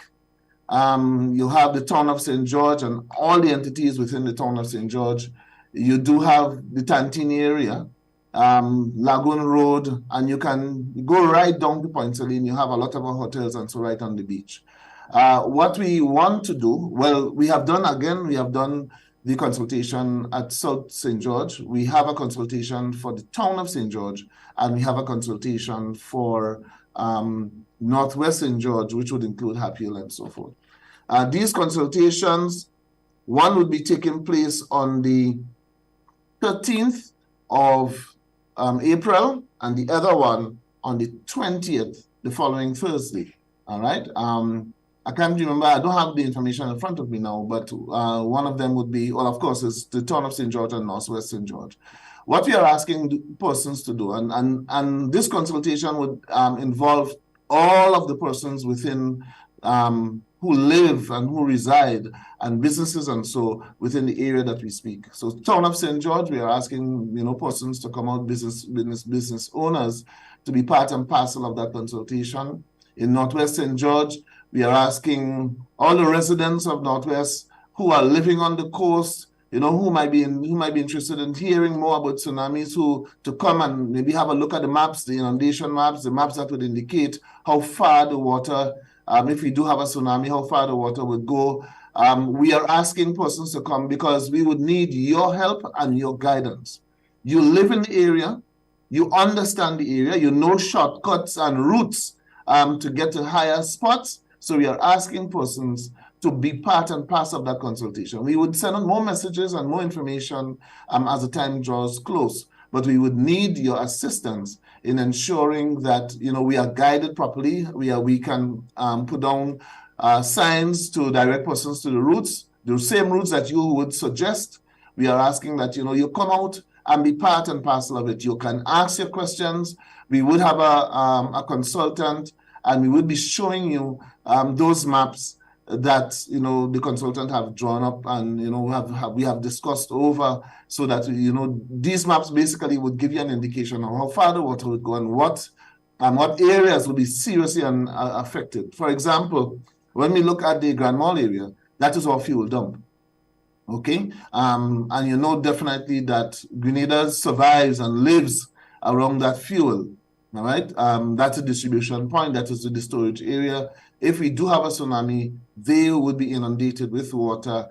you have the town of St. George and all the entities within the town of St. George. You do have the Tantini area, Lagoon Road, and you can go right down to Point Saline. You have a lot of our hotels and so right on the beach. What we want to do, well, we have done the consultation at South St. George. We have a consultation for the town of St. George, and we have a consultation for Northwest St. George, which would include Happy Hill and so forth. These consultations, one would be taking place on the 13th of April, and the other one on the 20th, the following Thursday. All right. I can't remember, I don't have the information in front of me now, but one of them would be, well, of course, is the town of St. George and Northwest St. George. What we are asking persons to do, and this consultation would involve all of the persons within who live and who reside, and businesses and so within the area that we speak. So town of St. George, we are asking persons to come out, business owners, to be part and parcel of that consultation. In Northwest St. George, we are asking all the residents of Northwest who are living on the coast, who might be interested in hearing more about tsunamis, to come and maybe have a look at the maps, the inundation maps, the maps that would indicate how far the water, if we do have a tsunami, how far the water would go. We are asking persons to come because we would need your help and your guidance. You live in the area, you understand the area, you know shortcuts and routes to get to higher spots. So we are asking persons to be part and parcel of that consultation. We would send out more messages and more information as the time draws close, but we would need your assistance in ensuring that we are guided properly. We can put down signs to direct persons to the routes, the same routes that you would suggest. We are asking that you come out and be part and parcel of it. You can ask your questions. We would have a consultant, and we would be showing you those maps that the consultant have drawn up and we have discussed over, so that these maps basically would give you an indication of how far the water would go and what areas would be seriously affected. For example, when we look at the Grand Mall area, that is our fuel dump. Okay, and definitely that Grenada survives and lives around that fuel. All right, that's a distribution point. That is the storage area. If we do have a tsunami, they would be inundated with water.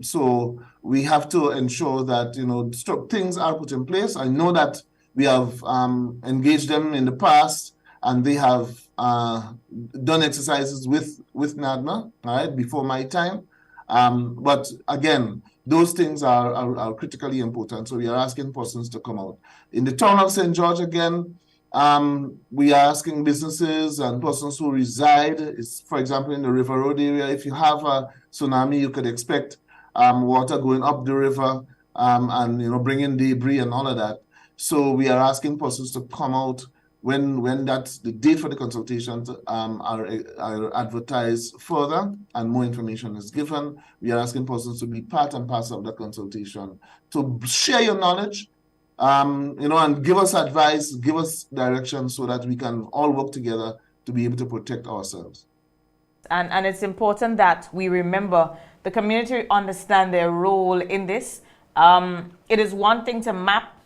So we have to ensure that things are put in place. I know that we have engaged them in the past, and they have done exercises with NADMA, all right, before my time. But again, those things are critically important. So we are asking persons to come out. In the town of St. George, again, we are asking businesses and persons who reside, for example, in the River Road area, if you have a tsunami, you could expect water going up the river and bringing debris and all of that. So we are asking persons to come out when that's the date for the consultations are advertised further and more information is given. We are asking persons to be part and parcel of the consultation, to share your knowledge, and give us advice, give us direction so that we can all work together to be able to protect ourselves. And it's important that we remember the community understand their role in this. It is one thing to map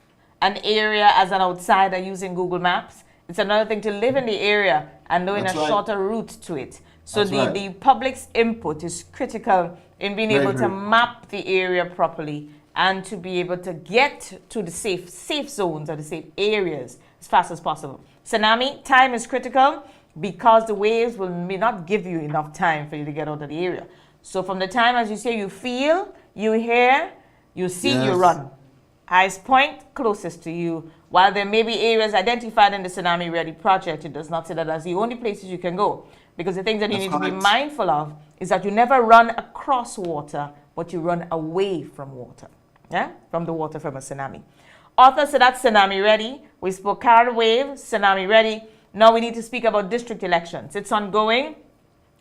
an area as an outsider using Google Maps. It's another thing to live in the area and knowing a shorter route to it. So the public's input is critical in being able to map the area properly and to be able to get to the safe zones or the safe areas as fast as possible. Tsunami, time is critical because the waves may not give you enough time for you to get out of the area. So from the time, as you say, you feel, you hear, you see, you run. Highest point closest to you. While there may be areas identified in the Tsunami Ready project, it does not say that that's the only places you can go. Because the things that you need to be mindful of is that you never run across water, but you run away from water. Yeah? From the water from a tsunami. Author, so that's Tsunami Ready. We spoke Carol Wave, Tsunami Ready. Now we need to speak about district elections. It's ongoing.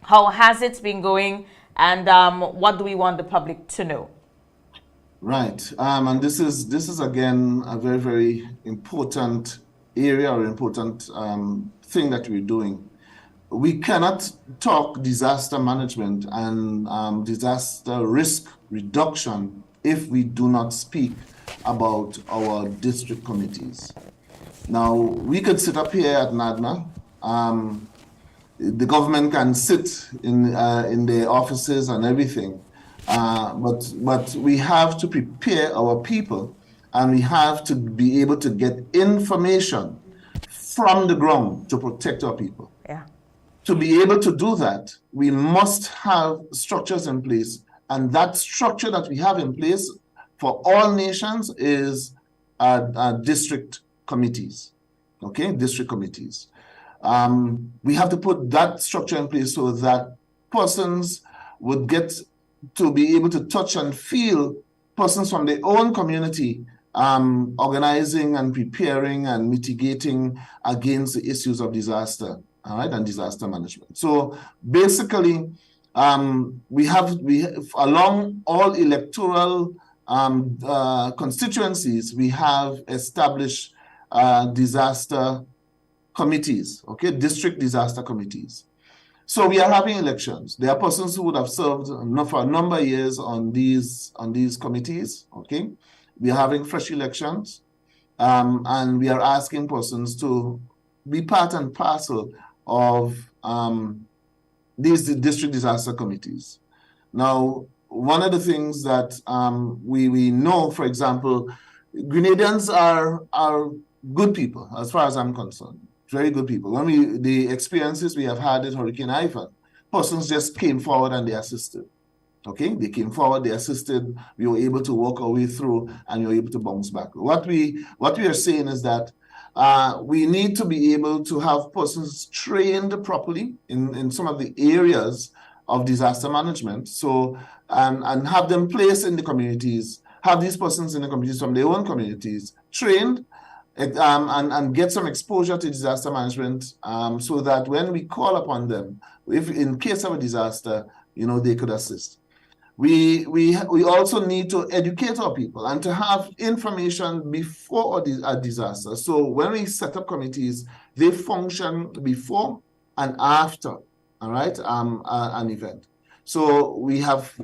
How has it been going? And what do we want the public to know? Right. And this is again a very, very important area or important thing that we're doing. We cannot talk disaster management and disaster risk reduction if we do not speak about our district committees. Now, we could sit up here at NADNA. The government can sit in their offices and everything, but we have to prepare our people, and we have to be able to get information from the ground to protect our people. Yeah. To be able to do that, we must have structures in place, and that structure that we have in place for all nations is district committees. Okay, district committees. We have to put that structure in place so that persons would get to be able to touch and feel persons from their own community organizing and preparing and mitigating against the issues of disaster, all right, and disaster management. So basically, we have along all electoral constituencies, we have established disaster committees, okay, district disaster committees. So we are having elections. There are persons who would have served for a number of years on these committees, okay. We are having fresh elections, and we are asking persons to be part and parcel of these district disaster committees. Now, one of the things that we know, for example, Grenadians are good people, as far as I'm concerned. Very good people. The experiences we have had in Hurricane Ivan, persons just came forward and they assisted. Okay, they came forward, they assisted. We were able to walk our way through, and we were able to bounce back. What we are saying is that we need to be able to have persons trained properly in some of the areas of disaster management. So and have them placed in the communities. Have these persons in the communities from their own communities trained. And get some exposure to disaster management, so that when we call upon them, if in case of a disaster, they could assist. We also need to educate our people and to have information before a disaster. So when we set up committees, they function before and after, all right, an event. So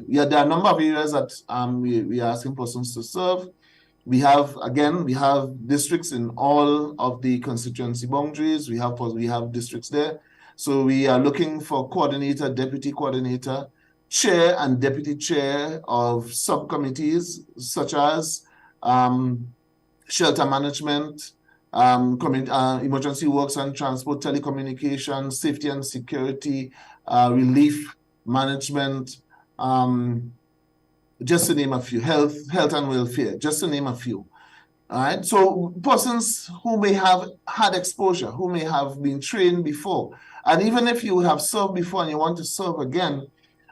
there are a number of areas that we are asking persons to serve. We have districts in all of the constituency boundaries. We have districts there. So we are looking for coordinator, deputy coordinator, chair and deputy chair of subcommittees, such as shelter management, emergency works and transport, telecommunications, safety and security, relief management, just to name a few, health and welfare, just to name a few. All right. So persons who may have had exposure, who may have been trained before, and even if you have served before and you want to serve again,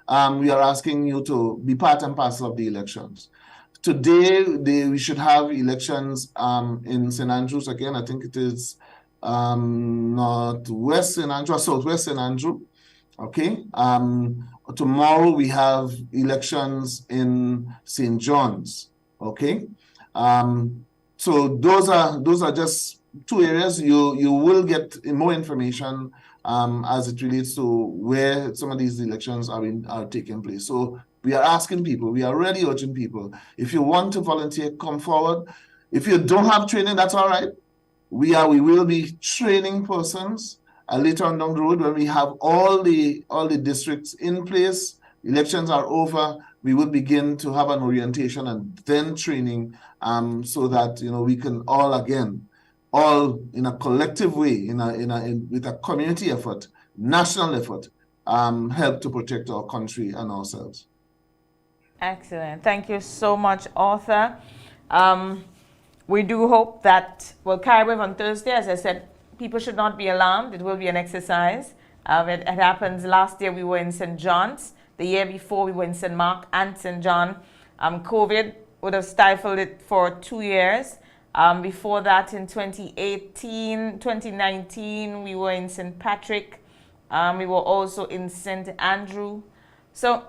we are asking you to be part and parcel of the elections. Today, we should have elections in St. Andrews again. I think it is Northwest St. Andrew, Southwest St. Andrew. Okay. Tomorrow we have elections in St. John's. Okay. So those are just two areas. You will get more information as it relates to where some of these elections are taking place. So we are asking people, we are really urging people, if you want to volunteer, come forward. If you don't have training, that's all right. We will be training persons later on down the road when we have all the districts in place. Elections are over. We will begin to have an orientation and then training, so that we can all in a collective way, with a community effort, national effort, help to protect our country and ourselves. Excellent. Thank you so mumuch, Arthur. We do hope that CARIWAVE on Thursday, as I said, people should not be alarmed. It will be an exercise. It happens. Last year we were in St. John's. The year before we were in St. Mark and St. John. COVID would have stifled it for 2 years. Before that, in 2019, we were in St. Patrick. We were also in St. Andrew. So,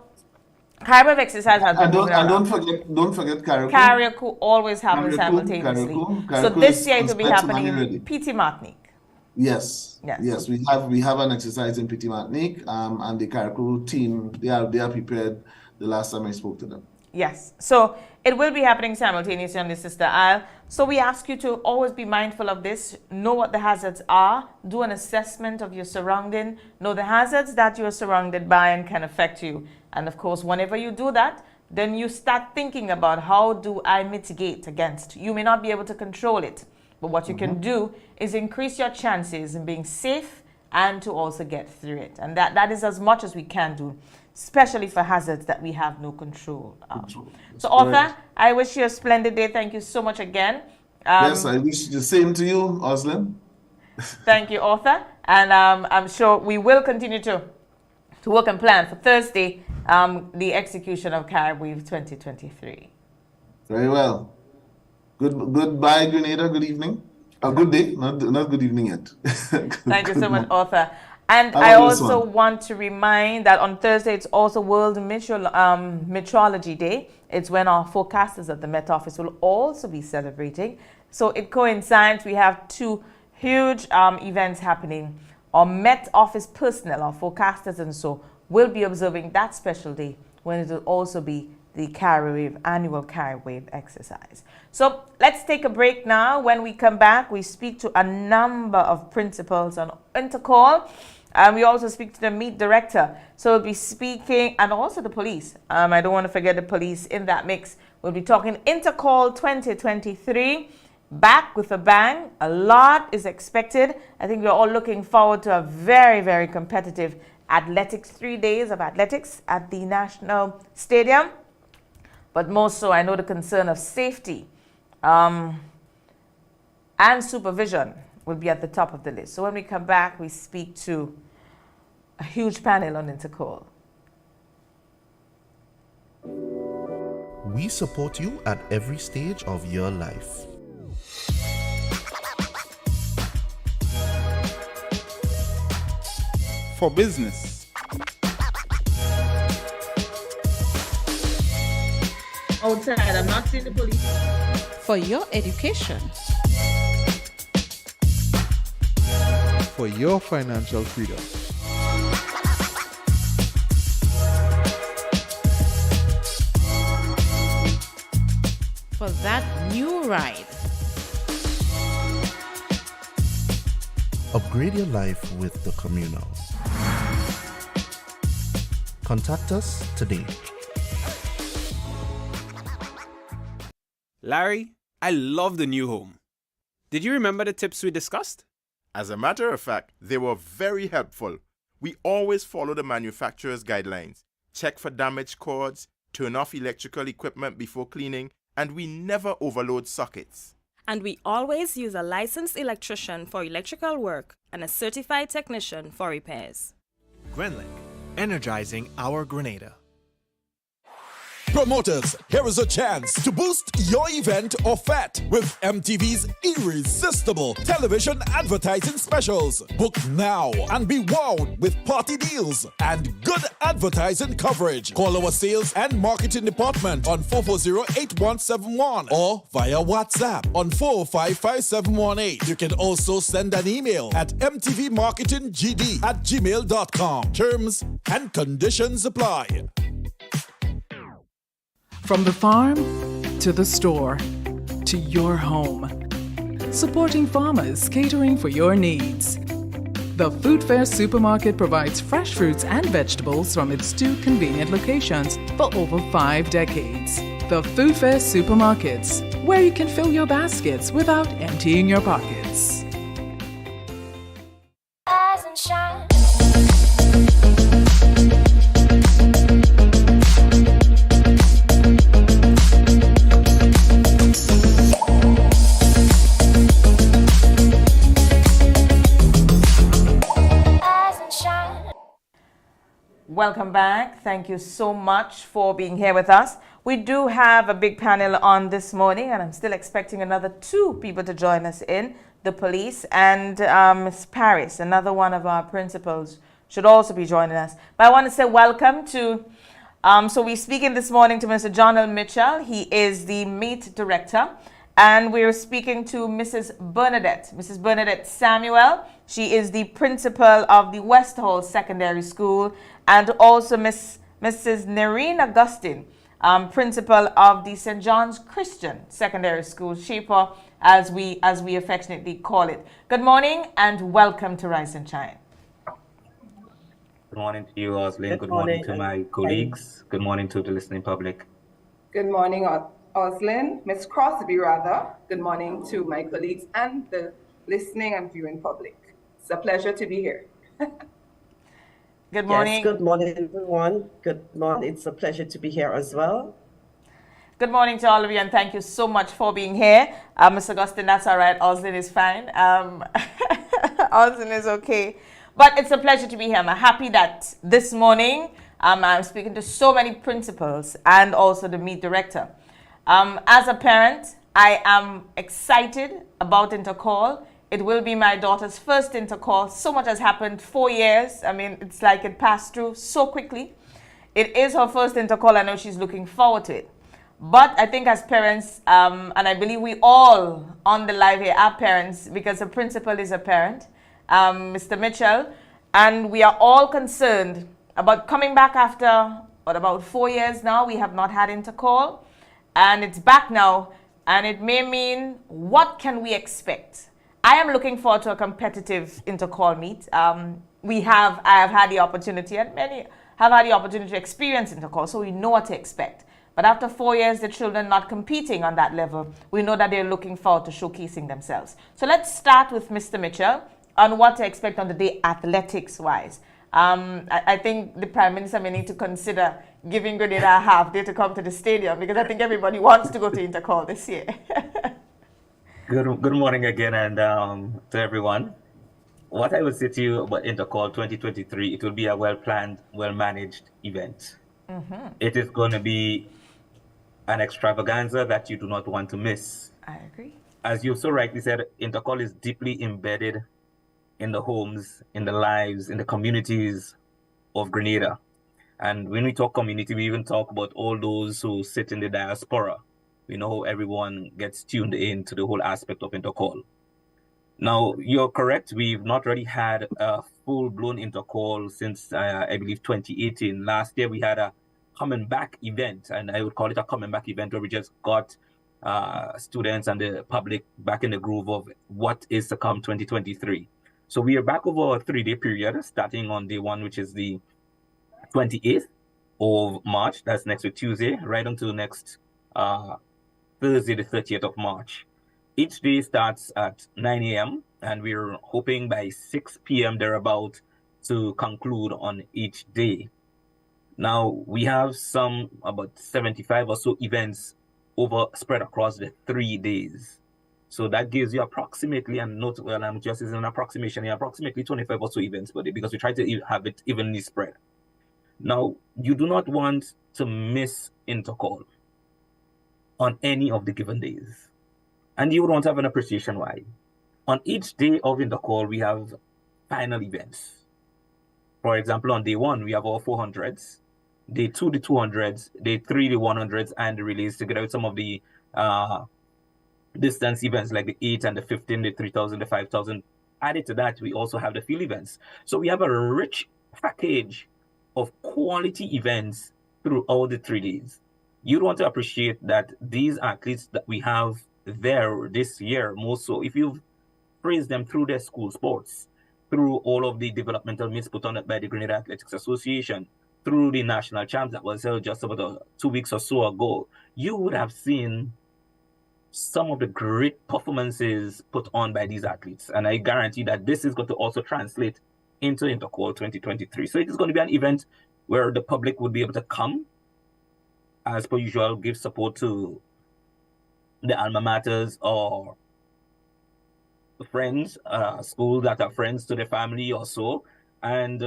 CARIWAVE exercise has been don't forget Carriacou. Carriacou always happens simultaneously. Carriacou So this year it will be happening in Petit Martinique. Yes. We have an exercise in Petit Martinique, and the Carriacou team, they are prepared. The last time I spoke to them. Yes, so it will be happening simultaneously on the Sister Isle. So we ask you to always be mindful of this, know what the hazards are, do an assessment of your surrounding, know the hazards that you are surrounded by and can affect you. And of course, whenever you do that, then you start thinking about how do I mitigate against. You may not be able to control it, but what you can do is increase your chances in being safe and to also get through it. And that is as much as we can do, especially for hazards that we have no control of. So, Arthur, I wish you a splendid day. Thank you so much again. Yes, I wish the same to you, Oslim. Thank you, Arthur. And I'm sure we will continue to work and plan for Thursday, the execution of CARIWAVE 2023. Very well. Goodbye, Grenada. Good evening. Good day. Not good evening yet. Thank you so much, Arthur. And I also want to remind that on Thursday, it's also World Meteorology Day. It's when our forecasters at the Met Office will also be celebrating. So it coincides. We have two huge events happening. Our Met Office personnel, our forecasters and so, will be observing that special day when it will also be the annual CARIWAVE exercise. So let's take a break now. When we come back, we speak to a number of principals on Intercall. We also speak to the meet director. So we'll be speaking, and also the police. I don't want to forget the police in that mix. We'll be talking Intercall 2023, back with a bang. A lot is expected. I think we're all looking forward to a very, very competitive athletics, 3 days of athletics at the National Stadium. But more so, I know the concern of safety and supervision will be at the top of the list. So when we come back, we speak to a huge panel on Intercall. We support you at every stage of your life. For business, outside, I'm not seeing the police. For your education. for your financial freedom. For that new ride. Upgrade your life with the Communal. Contact us today. Larry, I love the new home. Did you remember the tips we discussed? As a matter of fact, they were very helpful. We always follow the manufacturer's guidelines, check for damaged cords, turn off electrical equipment before cleaning, and we never overload sockets. And we always use a licensed electrician for electrical work and a certified technician for repairs. Grenlink, energizing our Grenada. Promoters, here is a chance to boost your event or fete with MTV's irresistible television advertising specials. Book now and be wowed with party deals and good advertising coverage. Call our sales and marketing department on 440-8171 or via WhatsApp on 455-5718. You can also send an email at mtvmarketinggd@gmail.com. Terms and conditions apply. From the farm to the store to your home. Supporting farmers catering for your needs. The Food Fair Supermarket provides fresh fruits and vegetables from its 2 convenient locations for over 5 decades. The Food Fair Supermarkets, where you can fill your baskets without emptying your pockets. Rise and shine. Welcome back. Thank you so much for being here with us. We do have a big panel on this morning, and I'm still expecting another 2 people to join us in the police, and Ms. Paris, another one of our principals, should also be joining us. But I want to say welcome to, so we're speaking this morning to Mr. John L. Mitchell. He is the meat director. And we're speaking to Mrs. Bernadette Samuel. She is the principal of the West Hall Secondary School, and also Mrs. Nerine Augustine, principal of the St. John's Christian Secondary School, Shaper, as we affectionately call it. Good morning and welcome to Rise and Shine. Good morning to you, Oslin. Good morning to my colleagues. Good morning to the listening public. Good morning, Oslin, Ms. Crosby rather. Good morning to my colleagues and the listening and viewing public. It's a pleasure to be here. Good morning. Yes, good morning, everyone. Good morning. It's a pleasure to be here as well. Good morning to all of you, and thank you so much for being here. Ms. Augustine, that's all right. Oslin is fine. Oslin is okay. But it's a pleasure to be here. I'm happy that this morning I'm speaking to so many principals and also the meat director. As a parent, I am excited about Intercall. It will be my daughter's first Intercall. So much has happened, 4 years. I mean, it's like it passed through so quickly. It is her first Intercall. I know she's looking forward to it. But I think as parents, and I believe we all on the live here are parents, because a principal is a parent, Mr. Mitchell, and we are all concerned about coming back after, about 4 years now. We have not had Intercall. And it's back now, and it may mean, what can we expect? I am looking forward to a competitive Intercall meet. I have had the opportunity, and many have had the opportunity to experience Intercall, so we know what to expect. But after 4 years, the children not competing on that level, we know that they're looking forward to showcasing themselves. So let's start with Mr. Mitchell on what to expect on the day athletics-wise. I think the Prime Minister may need to consider giving Grenada a half day to come to the stadium, because I think everybody wants to go to Intercall this year. Good morning again, and to everyone. What I would say to you about Intercall 2023, it will be a well-planned, well-managed event. Mm-hmm. It is going to be an extravaganza that you do not want to miss. I agree. As you so rightly said, Intercall is deeply embedded in the homes, in the lives, in the communities of Grenada. And when we talk community, we even talk about all those who sit in the diaspora. We know how everyone gets tuned in to the whole aspect of Intercall. Now, you're correct. We've not really had a full-blown Intercall since, I believe, 2018. Last year, we had a coming back event, and I would call it a coming back event, where we just got students and the public back in the groove of what is to come 2023. So we are back over a 3-day period, starting on day 1, which is the 28th of March. That's next week, Tuesday, right until next Thursday, the 30th of March. Each day starts at 9 a.m. and we're hoping by 6 p.m. thereabout to conclude on each day. Now, we have about 75 or so events spread across the 3 days. So that gives you approximately, and not, well, I'm just using an approximation here, approximately 25 or so events per day, because we try to have it evenly spread. Now, you do not want to miss intercall on any of the given days. And you would want to have an appreciation why. On each day of intercall, we have final events. For example, on day 1, we have all 400s. Day 2, the 200s. Day 3, the 100s, and the relays together with some of the distance events like the 8 and the 15, the 3,000, the 5,000. Added to that, we also have the field events. So we have a rich package of quality events throughout the 3 days. You'd want to appreciate that these athletes that we have there this year, more so, if you've praised them through their school sports, through all of the developmental meets put on by the Grenada Athletics Association, through the national champs that was held just about 2 weeks or so ago, you would have seen some of the great performances put on by these athletes. And I guarantee that this is going to also translate into Intercall 2023. So it is going to be an event where the public would be able to come, as per usual, give support to the alma maters or friends, schools that are friends to the family or so. And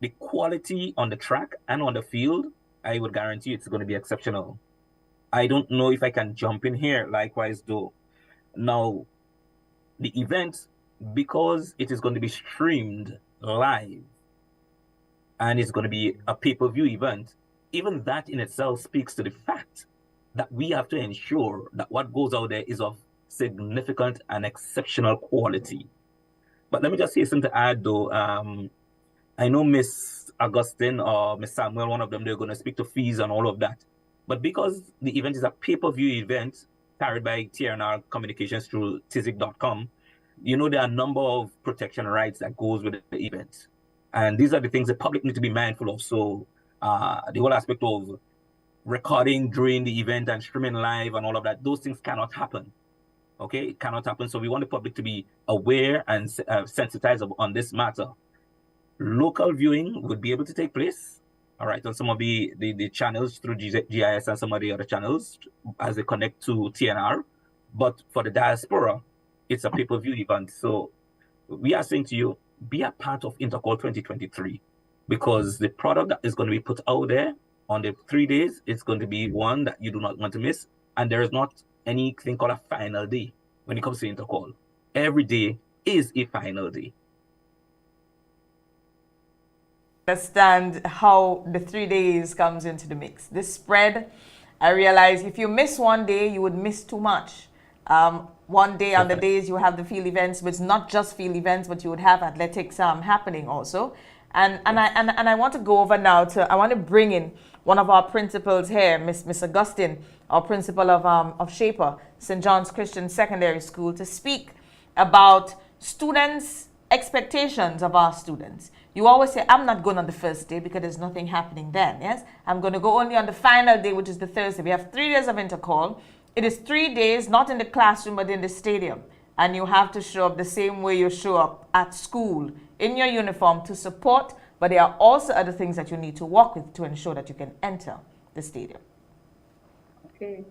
the quality on the track and on the field, I would guarantee it's going to be exceptional. I don't know if I can jump in here likewise though. Now, the event, because it is going to be streamed live and it's going to be a pay-per-view event, even that in itself speaks to the fact that we have to ensure that what goes out there is of significant and exceptional quality. But let me just say something to add though. I know Miss Augustine or Miss Samuel, one of them, they're going to speak to fees and all of that. But because the event is a pay-per-view event carried by TRNR Communications through tizic.com, you know, there are a number of protection rights that goes with the event. And these are the things the public need to be mindful of. So the whole aspect of recording during the event and streaming live and all of that, those things cannot happen. Okay, it cannot happen. So we want the public to be aware and sensitized on this matter. Local viewing would be able to take place, all right, on some of the channels through GIS and some of the other channels as they connect to TNR. But for the diaspora, it's a pay-per-view event. So we are saying to you, be a part of Intercall 2023, because the product that is going to be put out there on the 3 days, it's going to be one that you do not want to miss. And there is not anything called a final day when it comes to Intercall. Every day is a final day. Understand how the 3 days comes into the mix. This spread, I realize if you miss one day, you would miss too much. One day on the days you have the field events, but it's not just field events, but you would have athletics happening also. And I want to go over now I want to bring in one of our principals here, Miss Augustine, our principal of Shaper, St. John's Christian Secondary School, to speak about students' expectations of our students. You always say, I'm not going on the first day because there's nothing happening then, yes? I'm going to go only on the final day, which is the Thursday. We have 3 days of Intercall. It is 3 days, not in the classroom, but in the stadium. And you have to show up the same way you show up at school, in your uniform, to support. But there are also other things that you need to work with to ensure that you can enter the stadium. Okay.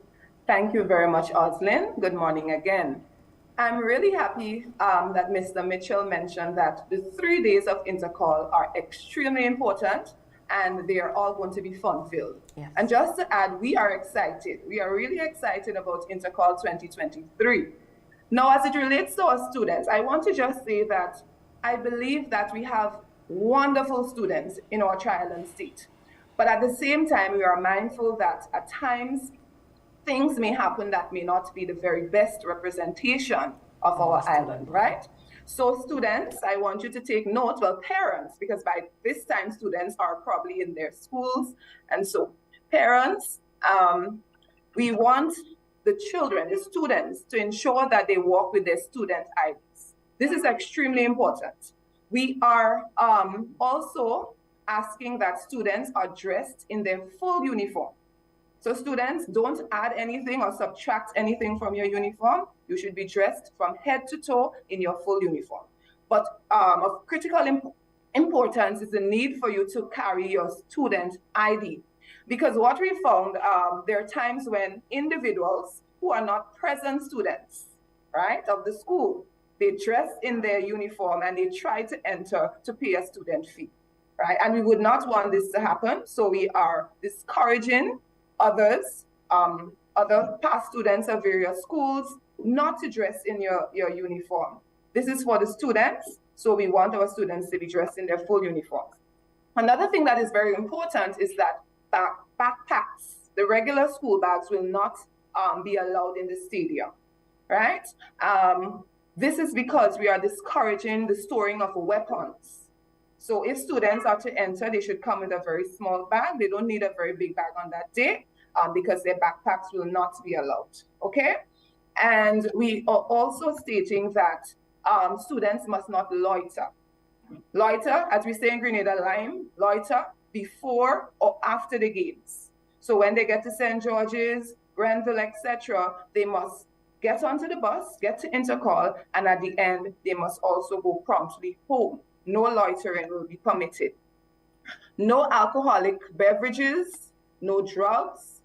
Thank you very much, Oslin. Good morning again. I'm really happy that Mr. Mitchell mentioned that the 3 days of Intercall are extremely important and they are all going to be fun-filled. Yes. And just to add, we are excited. We are really excited about Intercall 2023. Now, as it relates to our students, I want to just say that I believe that we have wonderful students in our tri-island state. But at the same time, we are mindful that at times, things may happen that may not be the very best representation of our island, right? So students, I want you to take note, well, parents, because by this time students are probably in their schools. And so parents, we want the children, the students, to ensure that they walk with their student IDs. This is extremely important. We are also asking that students are dressed in their full uniform. So students, don't add anything or subtract anything from your uniform. You should be dressed from head to toe in your full uniform. But of critical importance is the need for you to carry your student ID. Because what we found, there are times when individuals who are not present students, right, of the school, they dress in their uniform and they try to enter to pay a student fee, right? And we would not want this to happen. So we are discouraging others, other past students of various schools, not to dress in your uniform. This is for the students, so we want our students to be dressed in their full uniforms. Another thing that is very important is that backpacks, the regular school bags, will not be allowed in the stadium, right? This is because we are discouraging the storing of weapons. So if students are to enter, they should come with a very small bag. They don't need a very big bag on that day because their backpacks will not be allowed, okay? And we are also stating that students must not loiter. Loiter, as we say in Grenada, loiter before or after the games. So when they get to St. George's, Grenville, etc., they must get onto the bus, get to Intercol, and at the end, they must also go promptly home. No loitering will be permitted. No alcoholic beverages, no drugs.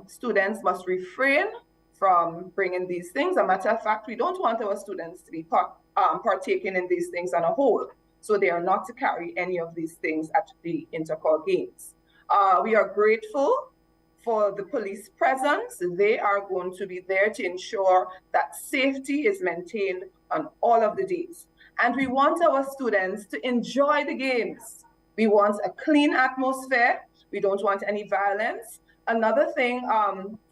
Students must refrain from bringing these things. As a matter of fact, we don't want our students to be partaking in these things on a whole. So they are not to carry any of these things at the Intercol games. We are grateful for the police presence. They are going to be there to ensure that safety is maintained on all of the days. And we want our students to enjoy the games. We want a clean atmosphere. We don't want any violence. Another thing,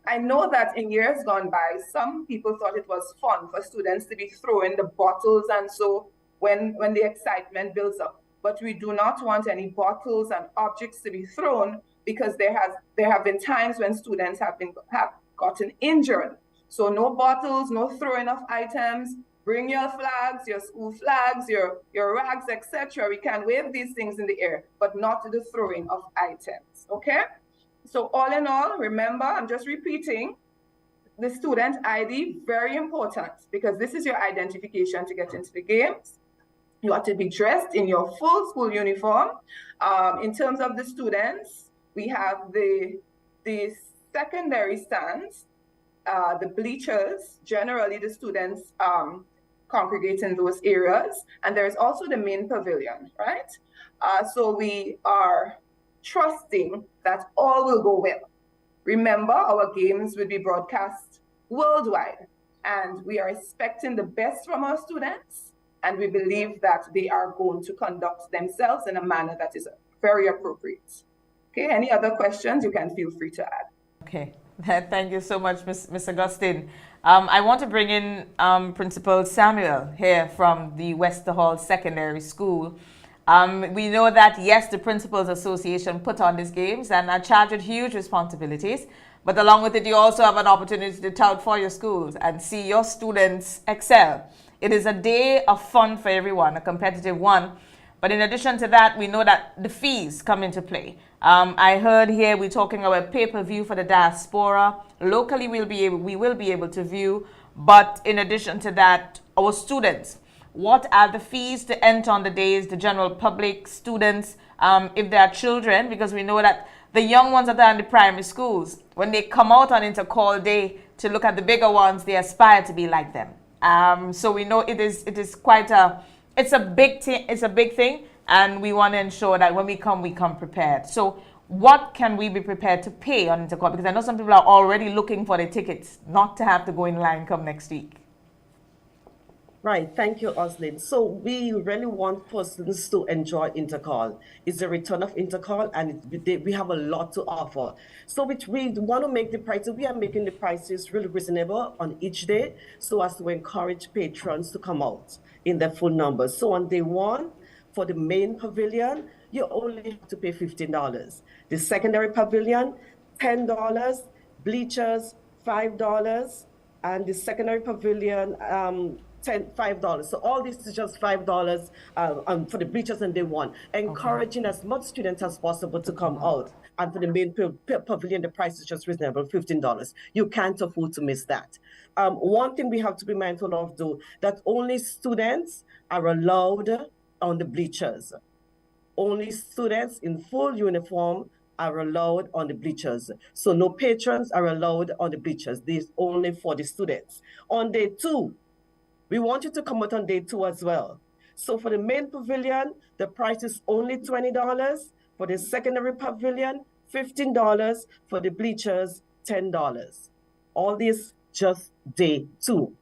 I know that in years gone by, some people thought it was fun for students to be throwing the bottles and so when the excitement builds up. But we do not want any bottles and objects to be thrown because there have been times when students have gotten injured. So no bottles, no throwing of items. Bring your flags, your school flags, your rags, etc. We can wave these things in the air, but not the throwing of items, okay? So all in all, remember, I'm just repeating, the student ID, very important, because this is your identification to get into the games. You are to be dressed in your full school uniform. In terms of the students, we have the secondary stands, the bleachers. Generally, the students congregate in those areas. And there's also the main pavilion, right? So we are trusting that all will go well. Remember, our games will be broadcast worldwide, and we are expecting the best from our students, and we believe that they are going to conduct themselves in a manner that is very appropriate. Okay, any other questions, you can feel free to add. Okay. Thank you so much, Ms. Augustine. I want to bring in Principal Samuel here from the Westerhall Secondary School. We know that, yes, the Principals Association put on these games and are charged with huge responsibilities, but along with it, you also have an opportunity to tout for your schools and see your students excel. It is a day of fun for everyone, a competitive one. But in addition to that, we know that the fees come into play. I heard here we're talking about pay-per-view for the diaspora. Locally, we will be able to view. But in addition to that, our students, what are the fees to enter on the days, the general public, students, if they are children? Because we know that the young ones that are in the primary schools, when they come out on Intercall Day to look at the bigger ones, they aspire to be like them. So we know it is quite a... It's a big thing, and we want to ensure that when we come prepared. So what can we be prepared to pay on Intercall? Because I know some people are already looking for their tickets, not to have to go in line come next week. Right, thank you, Oslin. So we really want persons to enjoy Intercall. It's a return of Intercall, and we have a lot to offer. So we want to make the prices, we are making the prices really reasonable on each day so as to encourage patrons to come out in their full numbers. So on day one, for the main pavilion, you only have to pay $15. The secondary pavilion, $10, bleachers, $5, and the secondary pavilion, $5. So all this is just $5 for the bleachers on day one, encouraging as much students as possible to come out. And for the main pavilion, the price is just reasonable, $15. You can't afford to miss that. One thing we have to be mindful of, though, that only students are allowed on the bleachers. Only students in full uniform are allowed on the bleachers. So no patrons are allowed on the bleachers. This is only for the students. On day two, we want you to come out on day two as well. So for the main pavilion, the price is only $20. For the secondary pavilion, $15. For the bleachers, $10. All this just day 2.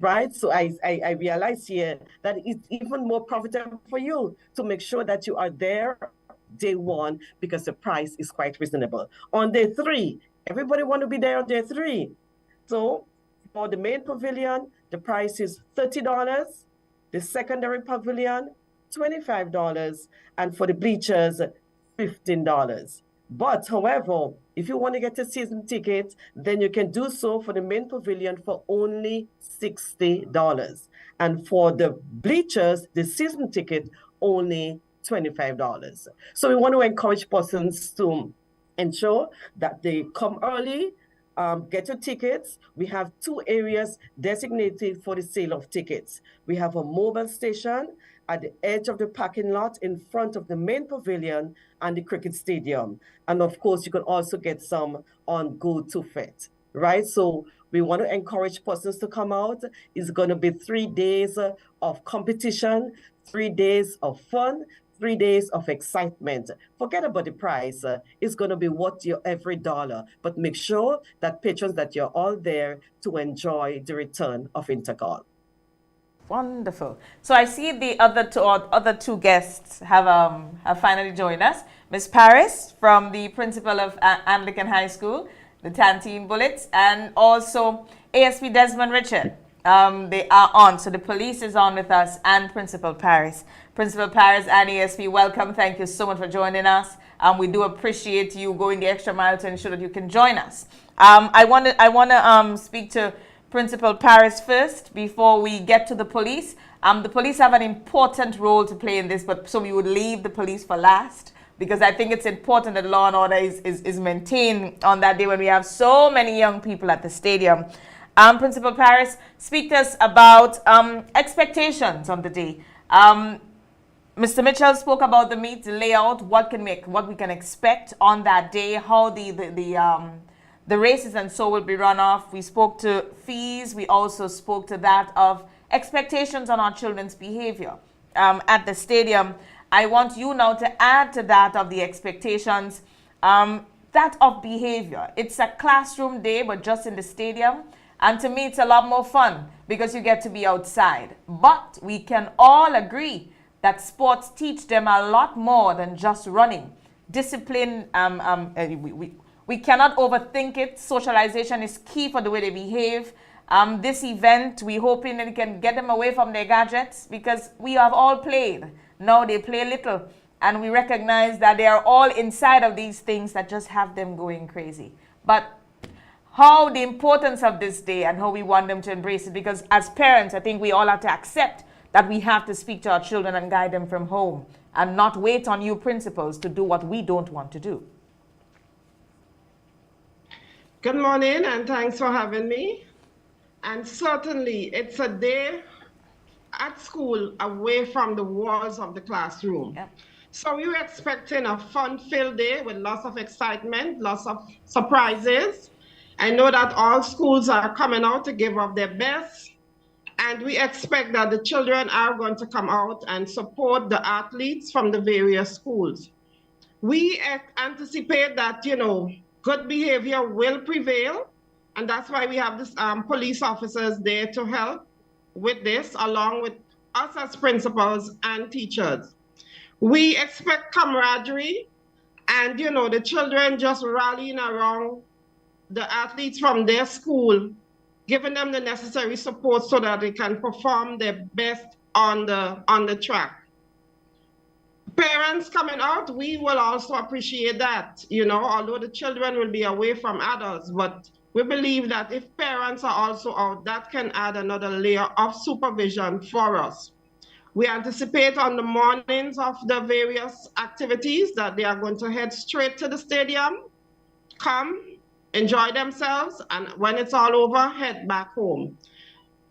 Right? So I realize here that it's even more profitable for you to make sure that you are there day 1 because the price is quite reasonable. On day 3, everybody want to be there on day 3. So for the main pavilion, the price is $30. The secondary pavilion, $25. And for the bleachers, $15. But however, if you want to get a season ticket, then you can do so for the main pavilion for only $60. And for the bleachers, the season ticket, only $25. So we want to encourage persons to ensure that they come early, get your tickets. We have 2 areas designated for the sale of tickets. We have a mobile station at the edge of the parking lot in front of the main pavilion and the cricket stadium. And of course, you can also get some on Go2Fet, right? So we want to encourage persons to come out. It's going to be 3 days of competition, 3 days of fun, 3 days of excitement. Forget about the price. It's going to be worth your every dollar. But make sure that patrons, that you're all there to enjoy the return of Intercall. Wonderful. So I see the other two guests have finally joined us. Ms. Paris from the principal of Anglican High School, the Tantine Bullets, and also ASP Desmond Richard. They are on. So the police is on with us, and Principal Paris. Principal Paris and ASP, welcome. Thank you so much for joining us. We do appreciate you going the extra mile to ensure that you can join us. I want to speak to Principal Paris first before we get to the police. The police have an important role to play in this, but so we would leave the police for last, because I think it's important that law and order is maintained on that day when we have so many young people at the stadium. Principal Paris, speak to us about expectations on the day. Mr. Mitchell spoke about the meet, the layout, what we can expect on that day, how the races and so will be run off. We spoke to fees. We also spoke to that of expectations on our children's behavior at the stadium. I want you now to add to that of the expectations, that of behavior. It's a classroom day, but just in the stadium. And to me, it's a lot more fun because you get to be outside. But we can all agree that sports teach them a lot more than just running. Discipline, we cannot overthink it. Socialization is key for the way they behave. This event, we're hoping that we can get them away from their gadgets, because we have all played. Now they play little, and we recognize that they are all inside of these things that just have them going crazy. But how the importance of this day and how we want them to embrace it, because as parents, I think we all have to accept that we have to speak to our children and guide them from home and not wait on you principals to do what we don't want to do. Good morning, and thanks for having me. And certainly, it's a day at school away from the walls of the classroom. Yep. So we were expecting a fun-filled day with lots of excitement, lots of surprises. I know that all schools are coming out to give up their best, and we expect that the children are going to come out and support the athletes from the various schools. We anticipate that, good behavior will prevail, and that's why we have this police officers there to help with this, along with us as principals and teachers. We expect camaraderie and, the children just rallying around the athletes from their school, giving them the necessary support so that they can perform their best on the track. Parents coming out, we will also appreciate that, although the children will be away from adults, but we believe that if parents are also out, that can add another layer of supervision for us. We anticipate on the mornings of the various activities that they are going to head straight to the stadium, come, enjoy themselves, and when it's all over, head back home.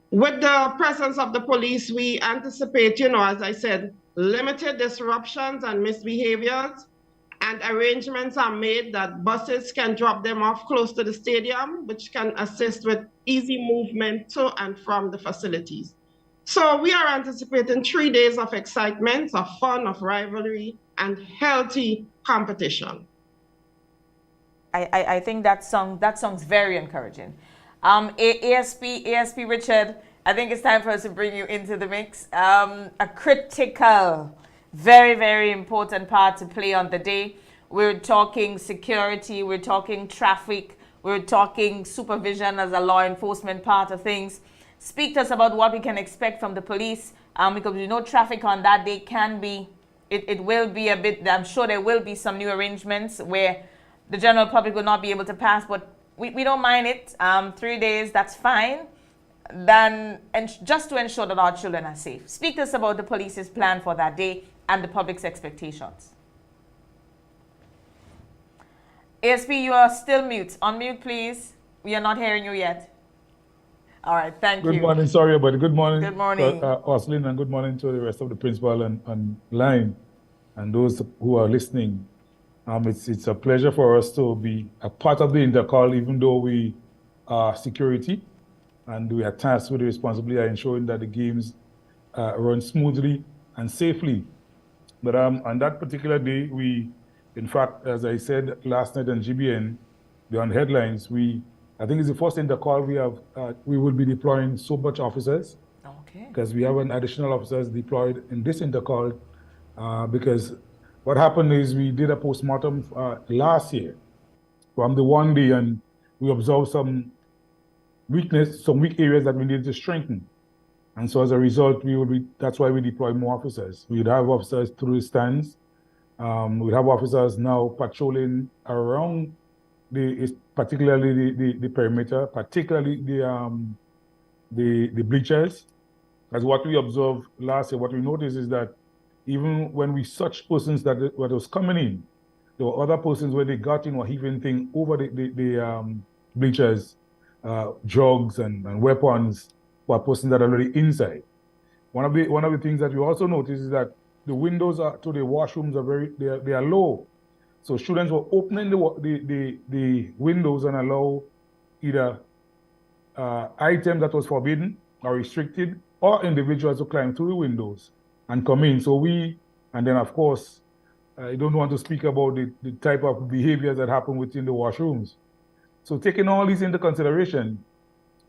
With the presence of the police, we anticipate, as I said, limited disruptions and misbehaviors, and arrangements are made that buses can drop them off close to the stadium, which can assist with easy movement to and from the facilities. So we are anticipating 3 days of excitement, of fun, of rivalry, and healthy competition. I think that song's very encouraging. ASP Richard, I think it's time for us to bring you into the mix. A critical, very, very important part to play on the day. We're talking security, we're talking traffic, we're talking supervision as a law enforcement part of things. Speak to us about what we can expect from the police, because we know traffic on that day can be, it will be a bit, I'm sure there will be some new arrangements where the general public will not be able to pass, but we don't mind it. 3 days, that's fine. Then, and just to ensure that our children are safe. Speak to us about the police's plan for that day and the public's expectations. ASP, you are still mute. Unmute, please. We are not hearing you yet. All right, thank you. Good morning, sorry about it. Good morning. Good morning. Oslin, and good morning to the rest of the principal and line and those who are listening. It's a pleasure for us to be a part of the intercall, even though we are security and we are tasked with the responsibility of ensuring that the games run smoothly and safely. But on that particular day, we, in fact, as I said last night on GBN, on headlines, I think it's the first intercall we will be deploying so much officers. Okay. Because we have an additional officers deployed in this intercall, because what happened is we did a postmortem last year from the one day, and we observed some weak areas that we needed to strengthen. And so as a result, that's why we deploy more officers. We'd have officers through the stands. We'd have officers now patrolling around particularly the perimeter, particularly the bleachers. As what we observed last year, what we noticed is that even when we searched persons that was coming in, there were other persons where they got in or even thing over the bleachers, drugs and weapons for persons that are already inside. One of the things that we also noticed is that the windows to the washrooms are low. So students were opening the windows and allow either items that was forbidden or restricted, or individuals to climb through the windows and come in. So and then of course, I don't want to speak about the type of behaviors that happen within the washrooms. So taking all these into consideration,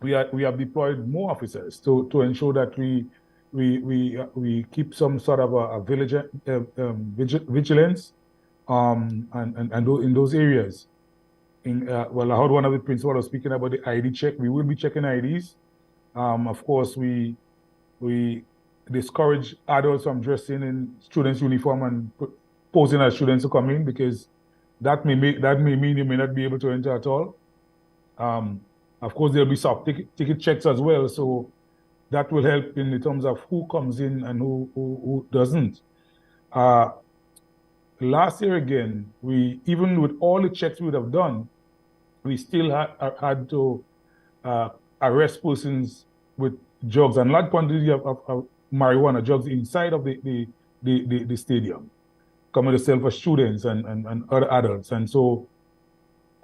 we have deployed more officers to ensure that we keep some sort of a vigilance and in those areas. Well, I heard one of the principals was speaking about the ID check. We will be checking IDs. Of course, we discourage adults from dressing in students' uniform and posing as students to come in, because that may mean you may not be able to enter at all. Of course, there'll be soft ticket checks as well, so that will help in terms of who comes in and who doesn't. Last year again, even with all the checks we would have done, we still had to arrest persons with drugs and large quantity of marijuana drugs inside of the stadium, coming to sell for students and other adults. And so,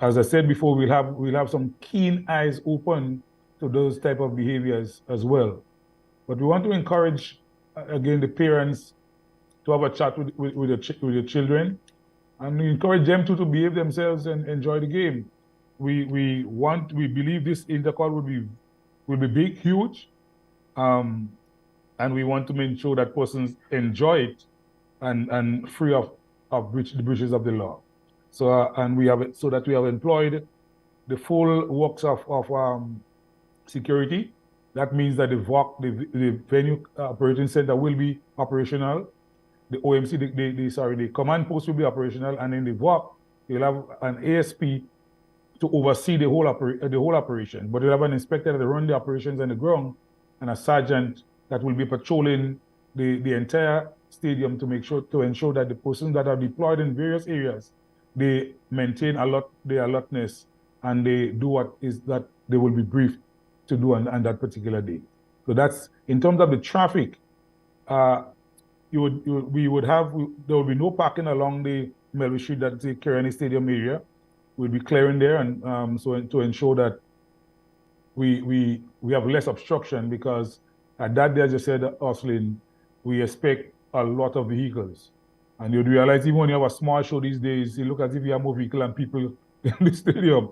as I said before, we'll have some keen eyes open to those type of behaviors as well. But we want to encourage, again, the parents to have a chat with your children, and we encourage them to behave themselves and enjoy the game. We believe this intercall will be big, huge, and we want to make sure that persons enjoy it and free of the breaches of the law. So we have employed the full works of security. That means that the venue operating center will be operational. The OMC, the command post will be operational, and in the VOC, you'll have an ASP to oversee the whole operation. But you'll have an inspector that run the operations on the ground, and a sergeant that will be patrolling the entire stadium to ensure that the persons that are deployed in various areas, they maintain their alertness, and they do what is that they will be briefed to do on that particular day. So that's in terms of the traffic. There will be no parking along the Melville Street, that's the Kerani Stadium area. We'll be clearing there, and so to ensure that we have less obstruction, because At that day, as you said, Oslin, we expect a lot of vehicles. And you'd realize even when you have a small show these days, you look as if you have more vehicle and people in the stadium.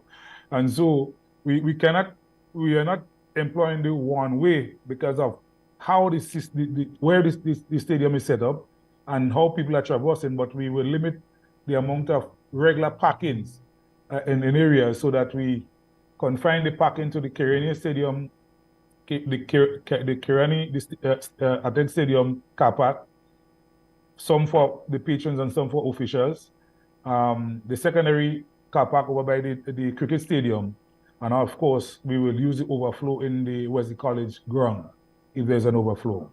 And so we are not employing the one way because of how where this stadium is set up and how people are traversing, but we will limit the amount of regular parkings in areas so that we confine the parking to the Kirani Stadium, the Kirani Athens Stadium car park, some for the patrons and some for officials. The secondary car park over by the cricket stadium. And of course, we will use the overflow in the Wesley College ground if there's an overflow.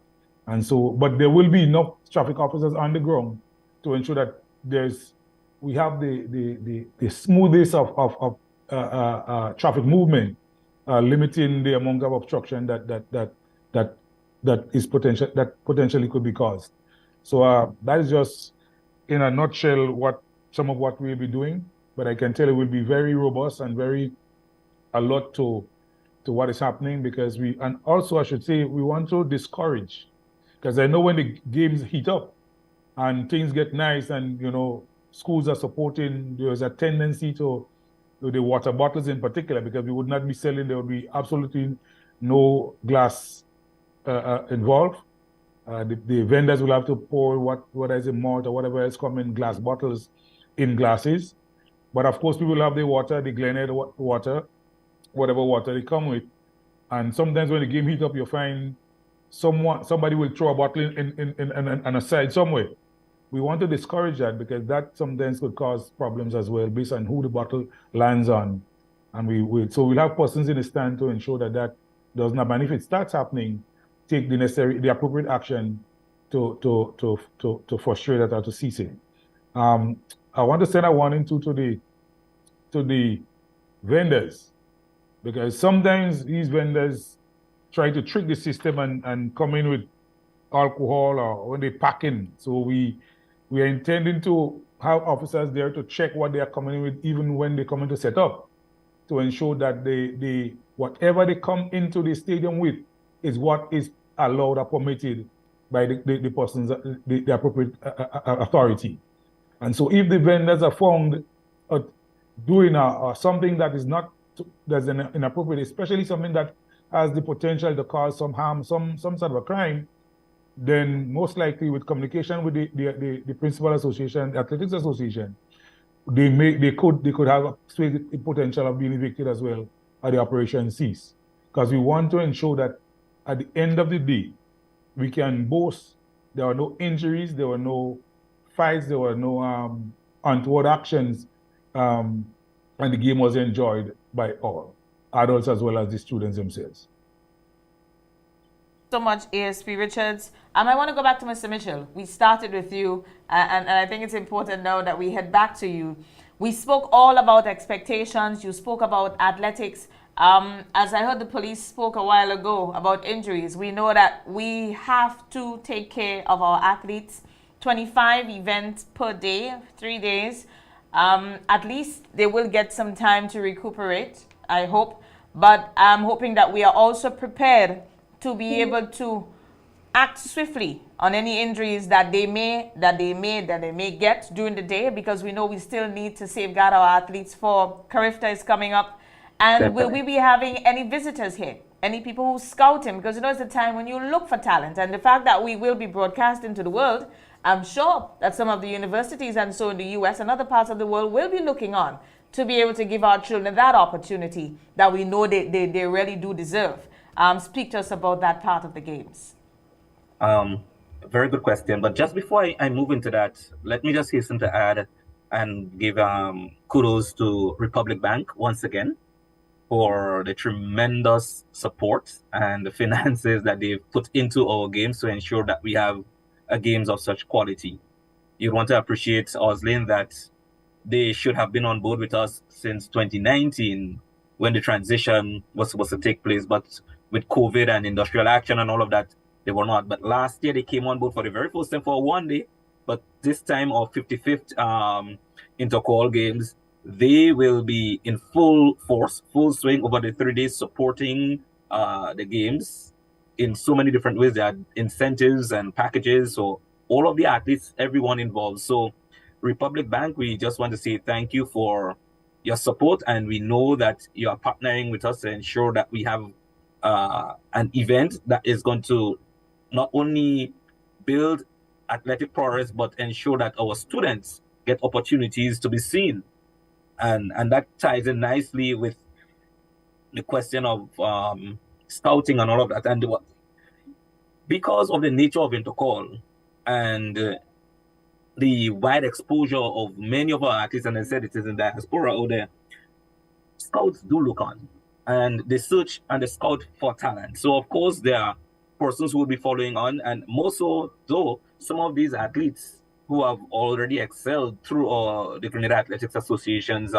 And so, but there will be enough traffic officers on the ground to ensure that we have the smoothest of traffic movement, limiting the amount of obstruction that potentially could be caused. So that is just in a nutshell some of what we'll be doing. But I can tell you we'll be very robust and very alert to what is happening and also I should say we want to discourage, because I know when the games heat up and things get nice and schools are supporting, there's a tendency to the water bottles in particular, because we would not be selling, there would be absolutely no glass involved. The vendors will have to pour whether it's in malt or whatever else come in glass bottles in glasses. But of course, people have the water, the Glenhead water, whatever water they come with. And sometimes when the game heat up, you find somebody will throw a bottle in a side somewhere. We want to discourage that because that sometimes could cause problems as well based on who the bottle lands on. And so we'll have persons in the stand to ensure that doesn't happen. And if it starts happening, take the appropriate action to frustrate that or to cease it. I want to send a warning to the vendors, because sometimes these vendors try to trick the system and come in with alcohol or when they pack in. So we are intending to have officers there to check what they are coming in with, even when they come in to set up, to ensure that they whatever they come into the stadium with is what is allowed or permitted by the persons, the appropriate authority. And so if the vendors are found doing something that is that's inappropriate, especially something that has the potential to cause some harm, some sort of a crime, then most likely with communication with the principal association, the athletics association, they could have a potential of being evicted as well, or the operation cease. Because we want to ensure that at the end of the day, we can boast there were no injuries, there were no fights, there were no untoward actions, and the game was enjoyed by all, adults as well as the students themselves. So much, ASP Richards. I want to go back to Mr. Mitchell. We started with you, and I think it's important now that we head back to you. We spoke all about expectations. You spoke about athletics. As I heard the police spoke a while ago about injuries, we know that we have to take care of our athletes. 25 events per day, 3 days. At least they will get some time to recuperate, I hope. But I'm hoping that we are also prepared to be able to act swiftly on any injuries that they may get during the day, because we know we still need to safeguard our athletes for Carifta is coming up. And will we be having any visitors here? Any people who scout him? Because it's the time when you look for talent. And the fact that we will be broadcasting to the world, I'm sure that some of the universities and so in the US and other parts of the world will be looking on to be able to give our children that opportunity that we know they really do deserve. Speak to us about that part of the games. Very good question. But just before I move into that, let me just hasten to add and give kudos to Republic Bank once again for the tremendous support and the finances that they've put into our games to ensure that we have games of such quality. You'd want to appreciate Oslin that they should have been on board with us since 2019 when the transition was supposed to take place, but with COVID and industrial action and all of that, they were not. But last year they came on board for the very first time for one day, but this time our 55th Intercall games, they will be in full force, full swing over the 3 days supporting the games. in so many different ways. There are incentives and packages. So all of the athletes, everyone involved. So Republic Bank, we just want to say thank you for your support, and we know that you are partnering with us to ensure that we have an event that is going to not only build athletic progress, but ensure that our students get opportunities to be seen. And that ties in nicely with the question of scouting and all of that. And because of the nature of Intercall and the wide exposure of many of our athletes, and I said it is in diaspora out there, scouts do look on and they search and they scout for talent. So of course there are persons who will be following on, and more so though some of these athletes who have already excelled through the Grenada Athletics Association's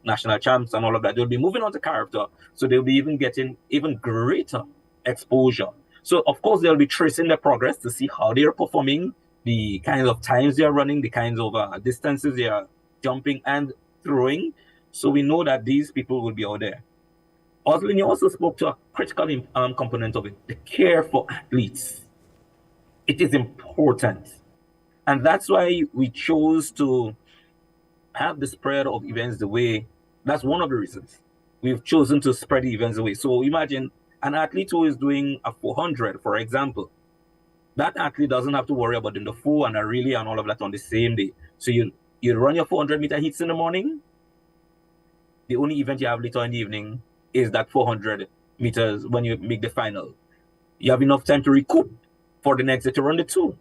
national champs and all of that, they'll be moving on to character, so they'll be even getting even greater exposure. So of course they'll be tracing their progress to see how they're performing, the kinds of times they are running, the kinds of distances they are jumping and throwing. So we know that these people will be out there. Oslin, you also spoke to a critical component of it, the care for athletes. It is important. And that's why we chose to have the spread of events the way, that's one of the reasons we've chosen to spread the events away. So imagine an athlete who is doing a 400, for example. That athlete doesn't have to worry about doing the 4 and a relay and all of that on the same day. So you run your 400-meter heats in the morning. The only event you have later in the evening is that 400 meters when you make the final. You have enough time to recoup for the next day to run the 2.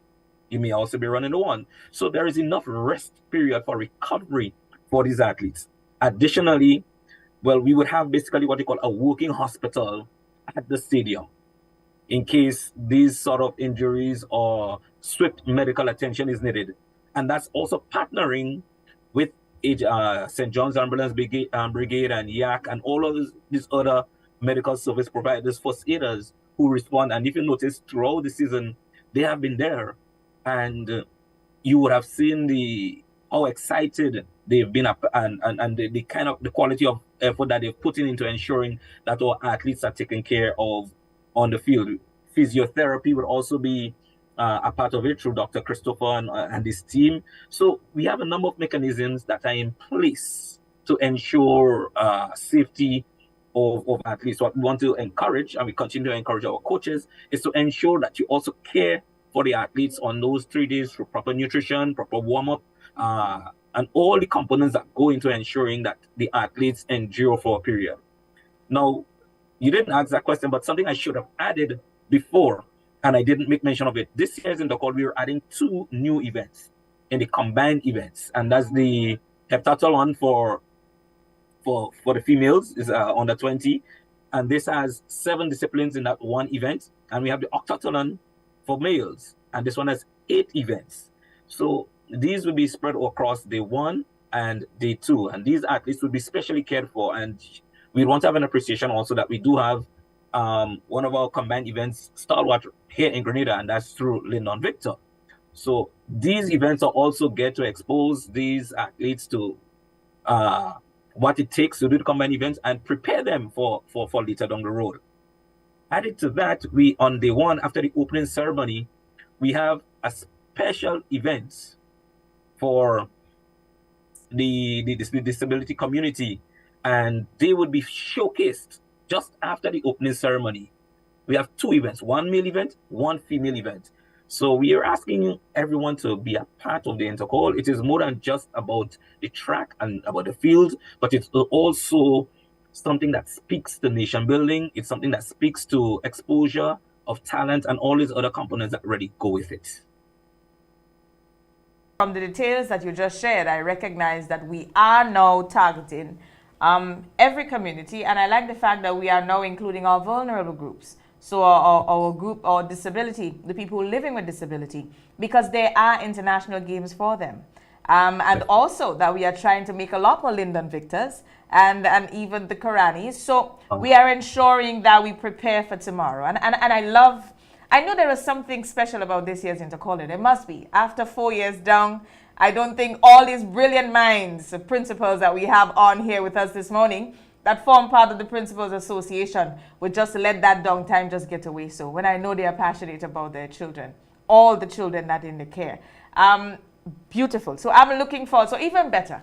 You may also be running the 1. So there is enough rest period for recovery for these athletes. Additionally, well, we would have basically what they call a working hospital at the stadium in case these sort of injuries or swift medical attention is needed. And that's also partnering with St. John's Ambulance Brigade and YAC and all of these other medical service providers, first aiders who respond. And if you notice throughout the season, they have been there. And you would have seen how excited they've been and the kind of the quality of effort that they've put into ensuring that our athletes are taken care of on the field. Physiotherapy would also be a part of it through Dr. Christopher and his team. So we have a number of mechanisms that are in place to ensure safety of athletes. What we want to encourage, and we continue to encourage our coaches, is to ensure that you also care for the athletes on those 3 days through proper nutrition, proper warm-up, and all the components that go into ensuring that the athletes endure for a period. Now, you didn't ask that question, but something I should have added before, and I didn't make mention of it. This year's Intercall, we are adding 2 new events in the combined events, and that's the heptathlon for the females is under 20, and this has 7 disciplines in that one event, and we have the octathlon for males, and this one has 8 events. So these will be spread across day 1 and day 2, and these athletes will be specially cared for. And we want to have an appreciation also that we do have one of our combined events stalwart here in Grenada, and that's through Lyndon Victor. So these events are also get to expose these athletes to what it takes to do the combined events and prepare them for later down the road. Added to that, we on day 1 after the opening ceremony, we have a special event for the disability community, and they would be showcased just after the opening ceremony. We have 2 events, 1 male event, 1 female event. So we are asking everyone to be a part of the Intercall. It is more than just about the track and about the field, but it's also something that speaks to nation building. It's something that speaks to exposure of talent and all these other components that really go with it. From the details that you just shared, I recognize that we are now targeting every community, and I like the fact that we are now including our vulnerable groups. So our group, our disability, the people living with disability, because there are international games for them. And also that we are trying to make a lot more Lyndon Victors and even the Karanis. So we are ensuring that we prepare for tomorrow. And I know there is something special about this year's Intercall. There must be. After 4 years down, I don't think all these brilliant minds, the principals that we have on here with us this morning, that form part of the Principals Association would just let that downtime just get away. So when I know they are passionate about their children, all the children that in the care. Beautiful. So I'm looking forward. So even better.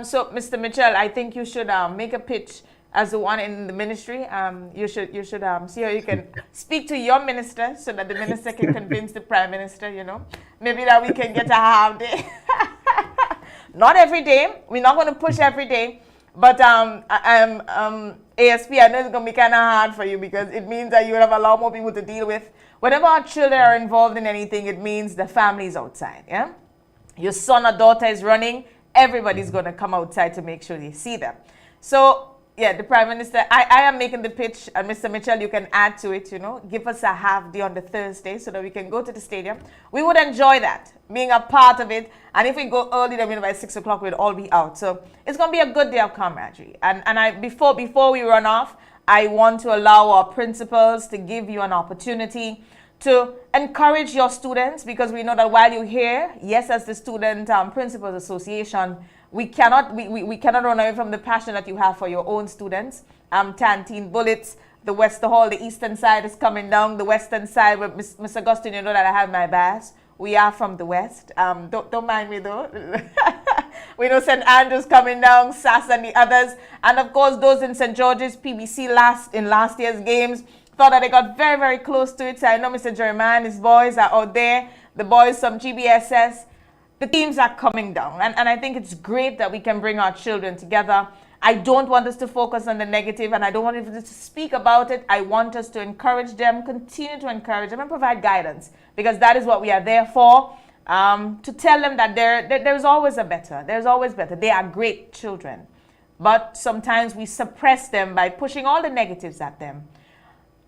So Mr. Mitchell, I think you should make a pitch as the one in the ministry. You should see how you can speak to your minister so that the minister can convince the prime minister, you know. Maybe that we can get a half day. Not every day. We're not going to push every day. But ASP, I know it's going to be kind of hard for you because it means that you will have a lot more people to deal with. Whenever our children are involved in anything, it means the family is outside, yeah? Your son or daughter is running, everybody's going to come outside to make sure they see them. So, yeah, the Prime Minister, I am making the pitch, and Mr. Mitchell, you can add to it, you know, give us a half day on the Thursday so that we can go to the stadium. We would enjoy that, being a part of it, and if we go early, then by 6 o'clock, we'd all be out. So it's going to be a good day of camaraderie. And before we run off, I want to allow our principals to give you an opportunity to encourage your students, because we know that while you're here, yes, as the Student Principals Association, we cannot run away from the passion that you have for your own students. Tantine Bullets, the Wester Hall, the eastern side is coming down, the western side, with Miss Augustine, you know that I have my bias. We are from the west. Don't mind me though. We know St. Andrews coming down, SAS and the others. And of course, those in St. George's, PBC in last year's games, thought that they got very, very close to it. So I know Mr. Jeremiah and his boys are out there. The boys from GBSS. The teams are coming down. And I think it's great that we can bring our children together. I don't want us to focus on the negative, and I don't want us to speak about it. I want us to encourage them, continue to encourage them, and provide guidance, because that is what we are there for, to tell them that there's always a better. There's always better. They are great children. But sometimes we suppress them by pushing all the negatives at them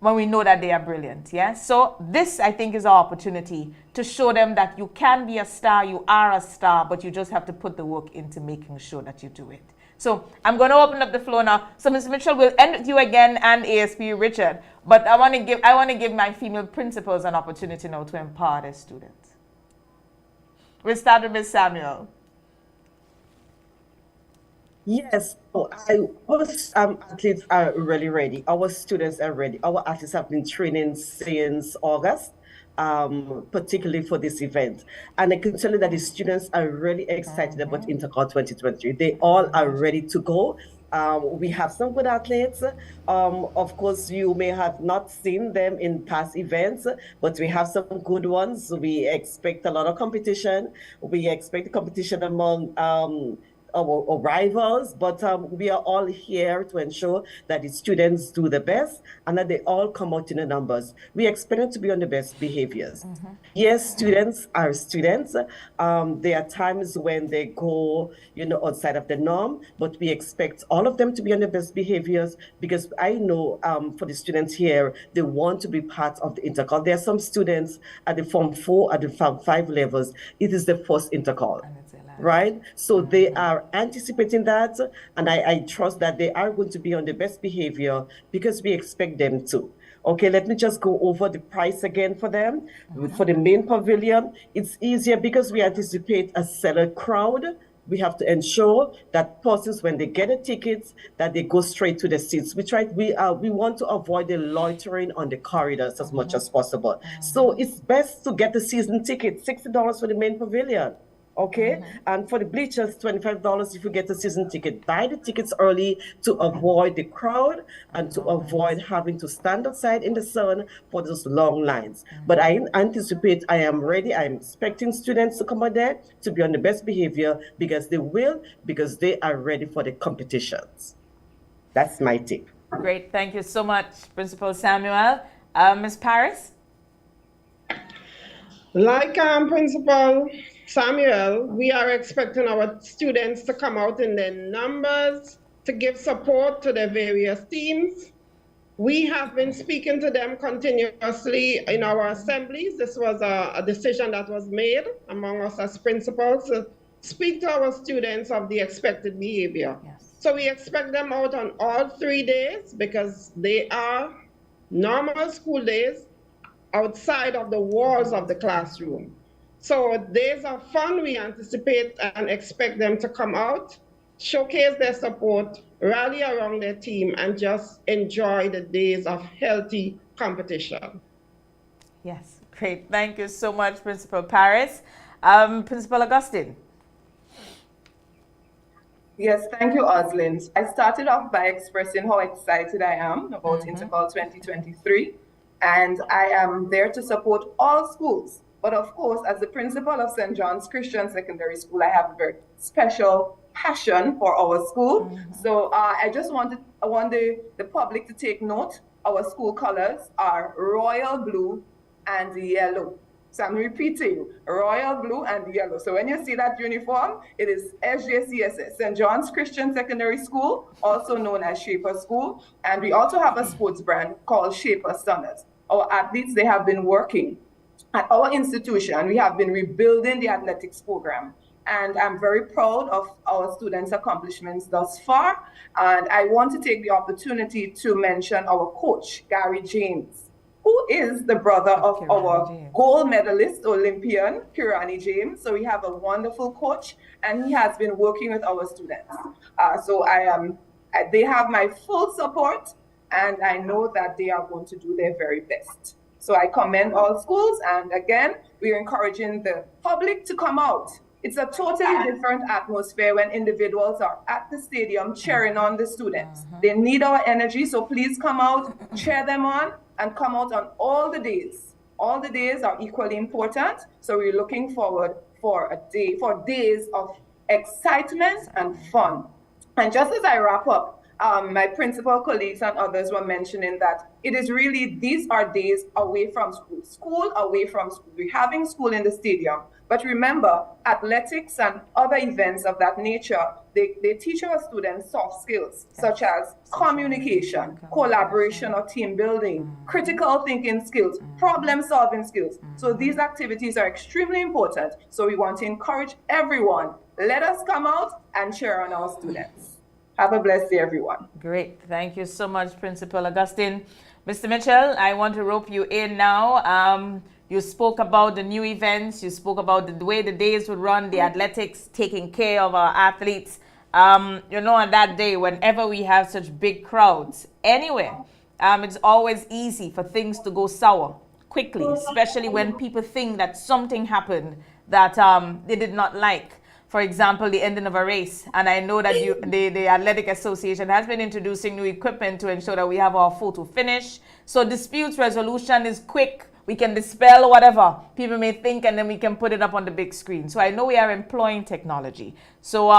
when we know that they are brilliant, yeah? So this, I think, is our opportunity to show them that you can be a star, you are a star, but you just have to put the work into making sure that you do it. So I'm going to open up the floor now. So Ms. Mitchell, will end with you again, and ASP Richard. But I want to give my female principals an opportunity now to empower their students. We'll start with Ms. Samuel. Yes, our athletes are really ready. Our students are ready. Our athletes have been training since August, particularly for this event. And I can tell you that the students are really excited about Intercall 2023. They all are ready to go. We have some good athletes. Of course, you may have not seen them in past events, but we have some good ones. We expect a lot of competition. We expect competition among our rivals, but we are all here to ensure that the students do the best and that they all come out in the numbers. We expect them to be on the best behaviors. Yes, students are students. There are times when they go, outside of the norm, but we expect all of them to be on the best behaviors, because I know for the students here, they want to be part of the intercall. There are some students at the Form 4, at the Form 5 levels. It is the first intercall. Right? So they are anticipating that, and I trust that they are going to be on the best behavior, because we expect them to. Okay, let me just go over the price again for them. For the main pavilion, it's easier because we anticipate a seller crowd. We have to ensure that persons, when they get a ticket, that they go straight to the seats. We want to avoid the loitering on the corridors as much as possible. So it's best to get the season ticket, $60 for the main pavilion. Okay, and for the bleachers, $25 if you get a season ticket. Buy the tickets early to avoid the crowd and to avoid having to stand outside in the sun for those long lines. But I anticipate, I am ready. I'm expecting students to come out there to be on the best behavior, because they are ready for the competitions. That's my tip. Great, thank you so much, Principal Samuel. Ms. Paris? Like Principal Samuel, we are expecting our students to come out in their numbers to give support to their various teams. We have been speaking to them continuously in our assemblies. This was a decision that was made among us as principals to speak to our students of the expected behavior. Yes. So we expect them out on all 3 days, because they are normal school days outside of the walls of the classroom. So days of fun, we anticipate and expect them to come out showcase their support, rally around their team, and just enjoy the days of healthy competition. Yes, great. Thank you so much, Principal Paris. Principal Augustine. Yes, thank you, Oslin. I started off by expressing how excited I am about Intercall 2023, and I am there to support all schools. But of course, as the principal of St. John's Christian Secondary School, I have a very special passion for our school. So I want the public to take note. Our school colors are royal blue and yellow. So I'm repeating, royal blue and yellow. So when you see that uniform, it is SJCSS, St. John's Christian Secondary School, also known as Shaper School. And we also have a sports brand called Shaper Stunners. Our athletes, they have been working at our institution. We have been rebuilding the athletics program. And I'm very proud of our students' accomplishments thus far. And I want to take the opportunity to mention our coach, Gary James, who is the brother of our gold medalist Olympian, Kirani James. So we have a wonderful coach, and he has been working with our students. So they have my full support, and I know that they are going to do their very best. So I commend all schools, and again, we are encouraging the public to come out. It's a totally different atmosphere when individuals are at the stadium cheering on the students. They need our energy, so please come out, cheer them on, and come out on all the days. All the days are equally important, so we're looking forward for days of excitement and fun. And just as I wrap up, my principal colleagues and others were mentioning that it is really, these are days away from school away from school. We're having school in the stadium. But remember, athletics and other events of that nature, they teach our students soft skills, such as communication, collaboration or team building, critical thinking skills, problem-solving skills. So these activities are extremely important. So we want to encourage everyone. Let us come out and cheer on our students. Have a blessed day, everyone. Great. Thank you so much, Principal Augustine. Mr. Mitchell, I want to rope you in now. You spoke about the new events. You spoke about the way the days would run, the athletics, taking care of our athletes. On that day, whenever we have such big crowds, anywhere, it's always easy for things to go sour quickly, especially when people think that something happened that they did not like. For example, the ending of a race. And I know that the Athletic Association has been introducing new equipment to ensure that we have our photo finish. So disputes resolution is quick. We can dispel whatever people may think, and then we can put it up on the big screen. So I know we are employing technology. So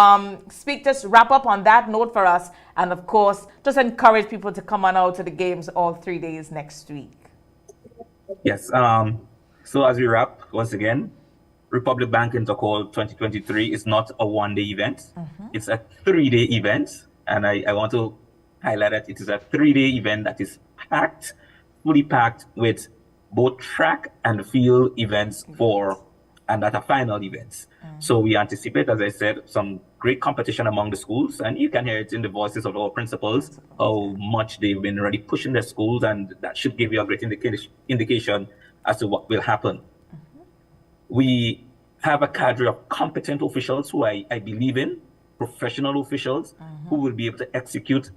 just wrap up on that note for us. And of course, just encourage people to come on out to the games all 3 days next week. Yes. So as we wrap, once again, Republic Bank Intercall 2023 is not a one-day event. It's a 3-day event. And I want to highlight that it is a 3-day event that is packed, fully packed with both track and field events and at a final events. So we anticipate, as I said, some great competition among the schools, and you can hear it in the voices of our principals, how much they've been already pushing their schools, and that should give you a great indication as to what will happen. We have a cadre of competent officials who I believe in, professional officials who will be able to execute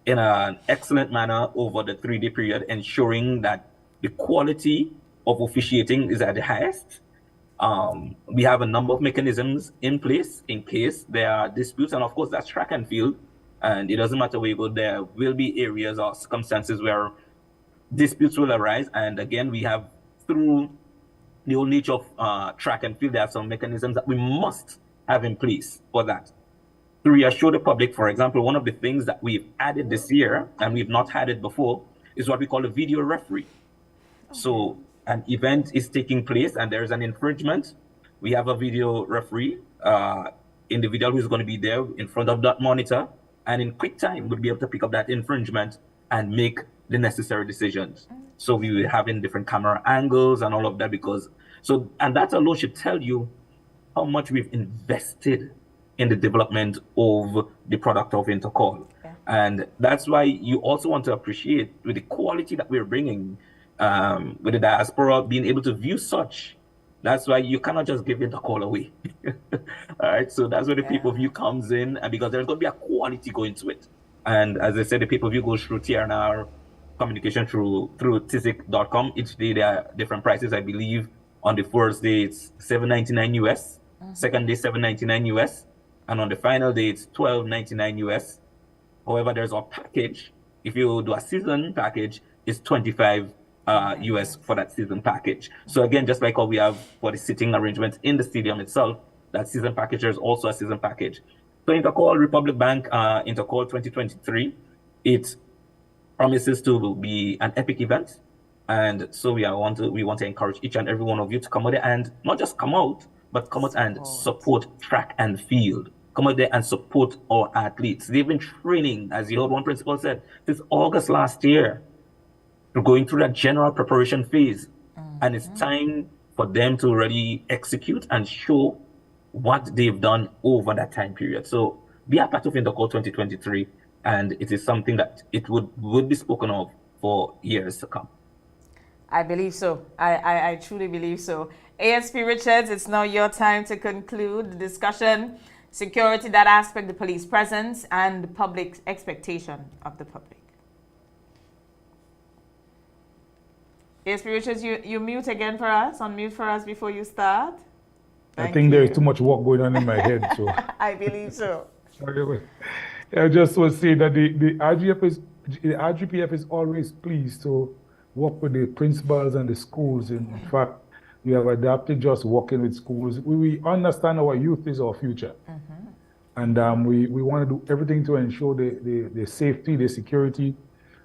in an excellent manner over the 3-day period, ensuring that the quality of officiating is at the highest. We have a number of mechanisms in place in case there are disputes, and of course that's track and field, and it doesn't matter where you go, there will be areas or circumstances where disputes will arise. And again, we have, through the whole nature of track and field, there are some mechanisms that we must have in place for that. To reassure the public, for example, one of the things that we've added this year, and we've not had it before, is what we call a video referee. So an event is taking place and there's an infringement. We have a video referee, individual who's going to be there in front of that monitor, and in quick time would be able to pick up that infringement and make the necessary decisions. So we will have in different camera angles and all of that, and that alone should tell you how much we've invested in the development of the product of Intercall. And that's why you also want to appreciate with the quality that we're bringing, with the diaspora being able to view such That's why you cannot just give Intercall away. All right, so that's where the pay-per-view comes in, and because there's going to be a quality going to it. And as I said, the pay-per-view goes through TRNR communication through tisic.com. Each day there are different prices. I believe on the first day it's $7.99 US, second day $7.99 US, and on the final day it's $12.99 US. However, there's a package. If you do a season package, it's $25 US for that season package. So again, just like how we have for the sitting arrangements in the stadium itself, that season package, there's also a season package. So Intercall Republic Bank, Intercall 2023, it promises to be an epic event. And so we want to encourage each and every one of you to come out there and not just come out, but come out and support track and field. Come out there and support our athletes. They've been training, as you heard one principal said, since August last year. We're going through that general preparation phase. And it's time for them to really execute and show what they've done over that time period. So be a part of Intercall 2023, and it is something that it would be spoken of for years to come. I believe so. I truly believe so. ASP Richards, it's now your time to conclude the discussion. Security, that aspect, the police presence, and the public expectation of the public. ASP Richards, you mute again for us, unmute for us before you start. I think there is too much work going on in my head, so. I believe so. Sorry, I just want to say that the RGPF is always pleased to work with the principals and the schools. In fact, we have adapted just working with schools. We understand our youth is our future. And we want to do everything to ensure the safety, the security,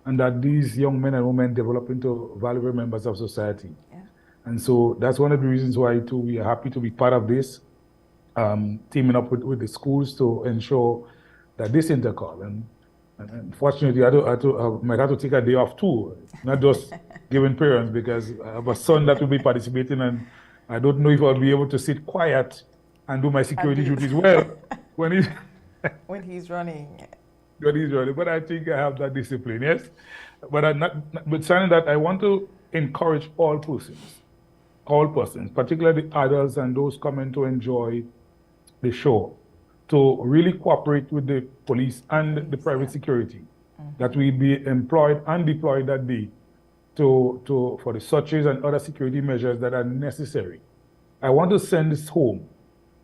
and that these young men and women develop into valuable members of society. And so that's one of the reasons why too we are happy to be part of this, teaming up with the schools to ensure that this Intercall, and unfortunately I might have to take a day off too, not just giving parents, because I have a son that will be participating, and I don't know if I'll be able to sit quiet and do my security duties well when he's running. When he's running, but I think I have that discipline, yes. But saying that, I want to encourage all persons, particularly the adults and those coming to enjoy the show, to really cooperate with the police and the private security, that we be employed and deployed that day for the searches and other security measures that are necessary. I want to send this home,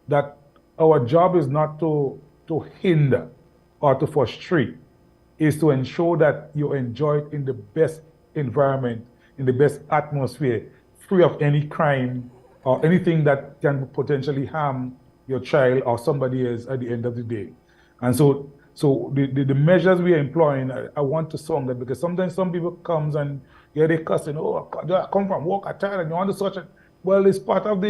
that our job is not to hinder or to frustrate, is to ensure that you enjoy it in the best environment, in the best atmosphere, free of any crime or anything that can potentially harm your child or somebody else at the end of the day. And so the measures we are employing, I want to song that, because sometimes some people comes and they cussing, oh, I come from work, I tired, and you want to search it. Well, it's part of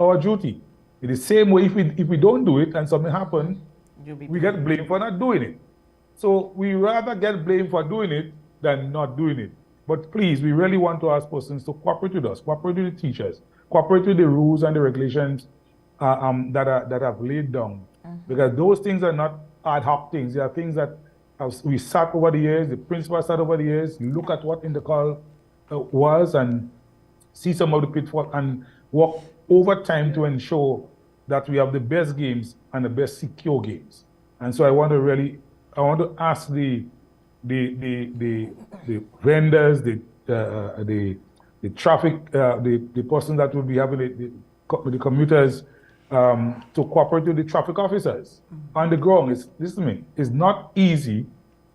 our duty. In the same way, if we don't do it and something happens, we get blamed for not doing it. So we rather get blamed for doing it than not doing it. But please, we really want to ask persons to cooperate with us, cooperate with the teachers, cooperate with the rules and the regulations that have laid down. Because those things are not ad hoc things. They are things that we sat over the years, the principal sat over the years, look at what Intercall was and see some of the pitfalls and work over time to ensure that we have the best games and the best secure games. And so I want to ask the vendors, the traffic, the person that will be having the commuters to cooperate with the traffic officers on the ground. Listen to me, it's not easy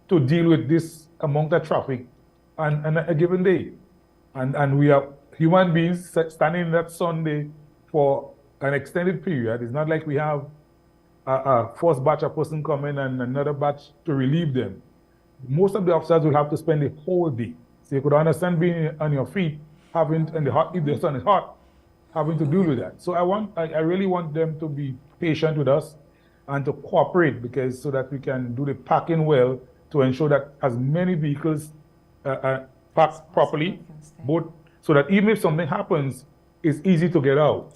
to deal with this amount of traffic on a given day. And we are human beings standing in that Sunday for an extended period. It's not like we have a first batch of person coming and another batch to relieve them. Most of the officers will have to spend the whole day. So you could understand being on your feet, if the sun is hot, having to deal with that. So I really want them to be patient with us and to cooperate, so that we can do the packing well to ensure that as many vehicles are packed properly, so that even if something happens, it's easy to get out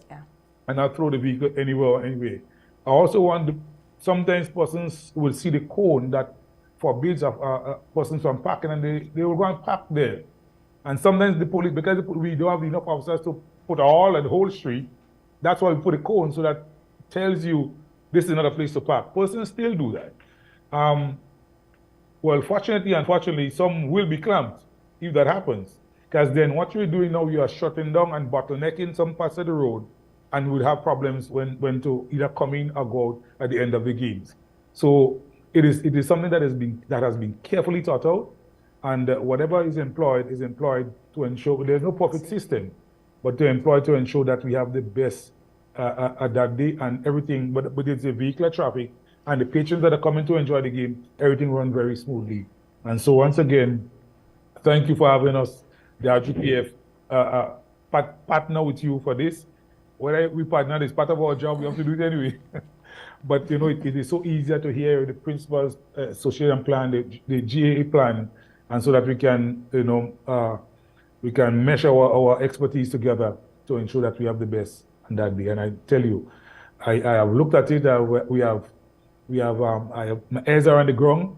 and not throw the vehicle anyway. I also want sometimes persons will see the cone that forbids persons from parking, and they will go and park there. And sometimes the police, because we don't have enough officers to put all on the whole street, that's why we put a cone so that tells you this is not a place to park. Persons still do that. Well, fortunately, unfortunately, some will be clamped if that happens. Because then what you're doing now, you are shutting down and bottlenecking some parts of the road, and would have problems when to either come in or go out at the end of the games. So it is something that has been carefully thought out, and whatever is employed to ensure there's no profit system, but to ensure that we have the best at that day and everything. But it's the vehicular traffic and the patrons that are coming to enjoy the game, everything runs very smoothly. And so once again, thank you for having us, the RGPF, partner with you for this. Whether we partner is part of our job, we have to do it anyway. But you know, it is so easier to hear the principal's association plan, the GAA plan, and so that we can, you know, we can measure our expertise together to ensure that we have the best on that day. And I tell you, I have looked at it. I have my ears are on the ground,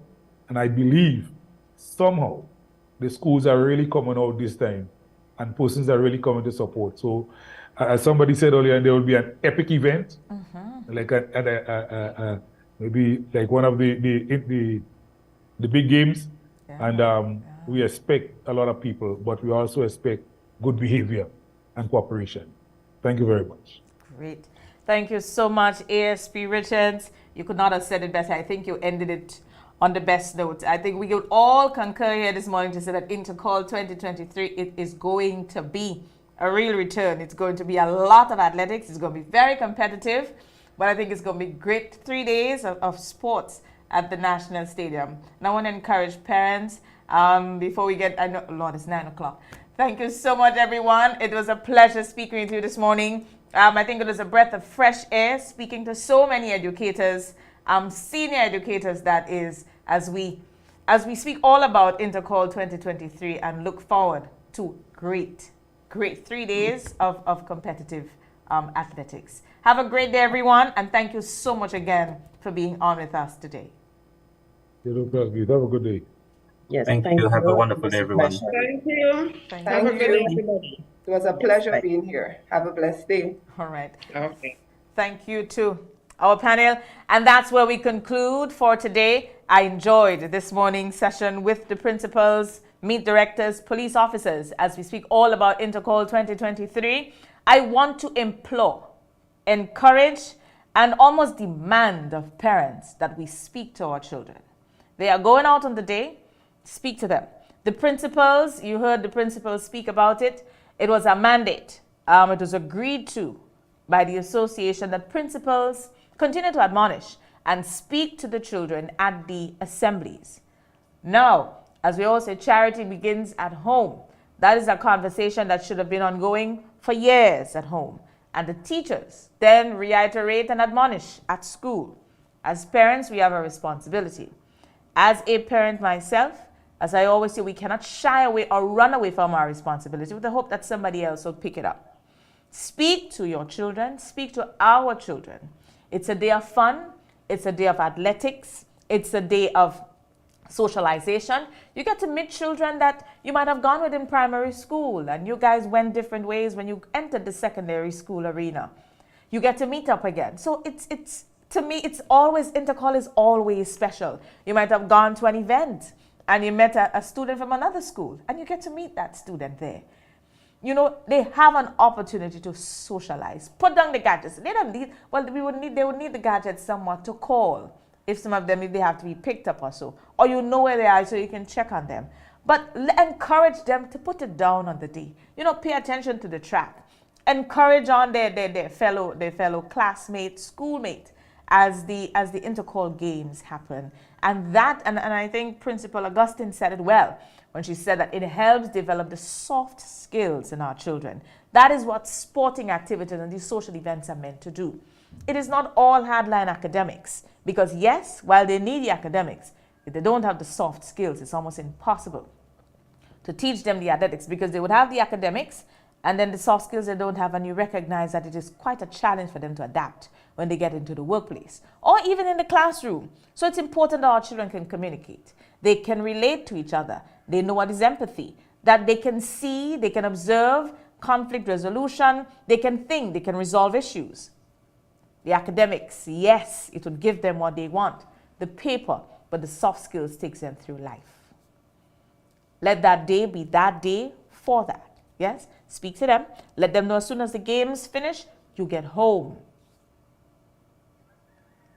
and I believe somehow the schools are really coming out this time, and persons are really coming to support. So, as somebody said earlier, there will be an epic event, like maybe like one of the big games, and we expect a lot of people, but we also expect good behavior and cooperation. Thank you very much. Great. Thank you so much, ASP Richards. You could not have said it better. I think you ended it on the best note. I think we could all concur here this morning to say that Intercall 2023, it is going to be a real return. It's going to be a lot of athletics. It's going to be very competitive, but I think it's going to be great 3 days of sports at the National Stadium. And I want to encourage parents before we get, I know, Lord, it's 9 o'clock. Thank you so much, everyone. It was a pleasure speaking with you this morning. I think it was a breath of fresh air speaking to so many educators, senior educators, that is, as we speak all about Intercall 2023 and look forward to great 3 days of competitive athletics. Have a great day, everyone, and thank you so much again for being on with us today. Have a good day. Yes, thank you. Have a wonderful day, everyone. Thank you. Thank Have a you. good day, everybody. It was a pleasure being here. Have a blessed day. All right. Okay. Thank you to our panel. And that's where we conclude for today. I enjoyed this morning's session with the principals, meet directors, police officers, as we speak all about Intercall 2023. I want to implore, encourage, and almost demand of parents that we speak to our children. They are going out on the day, speak to them. The principals, you heard the principals speak about it. It was a mandate. It was agreed to by the association that principals continue to admonish and speak to the children at the assemblies. Now, as we all say, charity begins at home. That is a conversation that should have been ongoing for years at home. And the teachers then reiterate and admonish at school. As parents, we have a responsibility. As a parent myself, as I always say, we cannot shy away or run away from our responsibility with the hope that somebody else will pick it up. Speak to your children. Speak to our children. It's a day of fun. It's a day of athletics. It's a day of socialization. You get to meet children that you might have gone with in primary school, and you guys went different ways when you entered the secondary school arena. You get to meet up again. So it's to me, it's always, Intercall is always special. You might have gone to an event and you met a student from another school, and you get to meet that student there. You know, they have an opportunity to socialize. Put down the gadgets. They don't need, well, they would need the gadgets somewhat to call. If some of them, if they have to be picked up or so. Or you know where they are so you can check on them. But encourage them to put it down on the day. You know, pay attention to the track. Encourage on their fellow classmates, schoolmates as the Intercall games happen. And I think Principal Augustine said it well when she said that it helps develop the soft skills in our children. That is what sporting activities and these social events are meant to do. It is not all hardline academics, because yes, while they need the academics, if they don't have the soft skills, it's almost impossible to teach them the athletics, because they would have the academics and then the soft skills they don't have, and you recognize that it is quite a challenge for them to adapt when they get into the workplace or even in the classroom. So it's important that our children can communicate. They can relate to each other. They know what is empathy. that they can see, they can observe conflict resolution, they can think, they can resolve issues. The academics, yes, it would give them what they want, the paper, but the soft skills takes them through life. Let that day be that day for that. Yes? Speak to them. Let them know as soon as the games finish, you get home.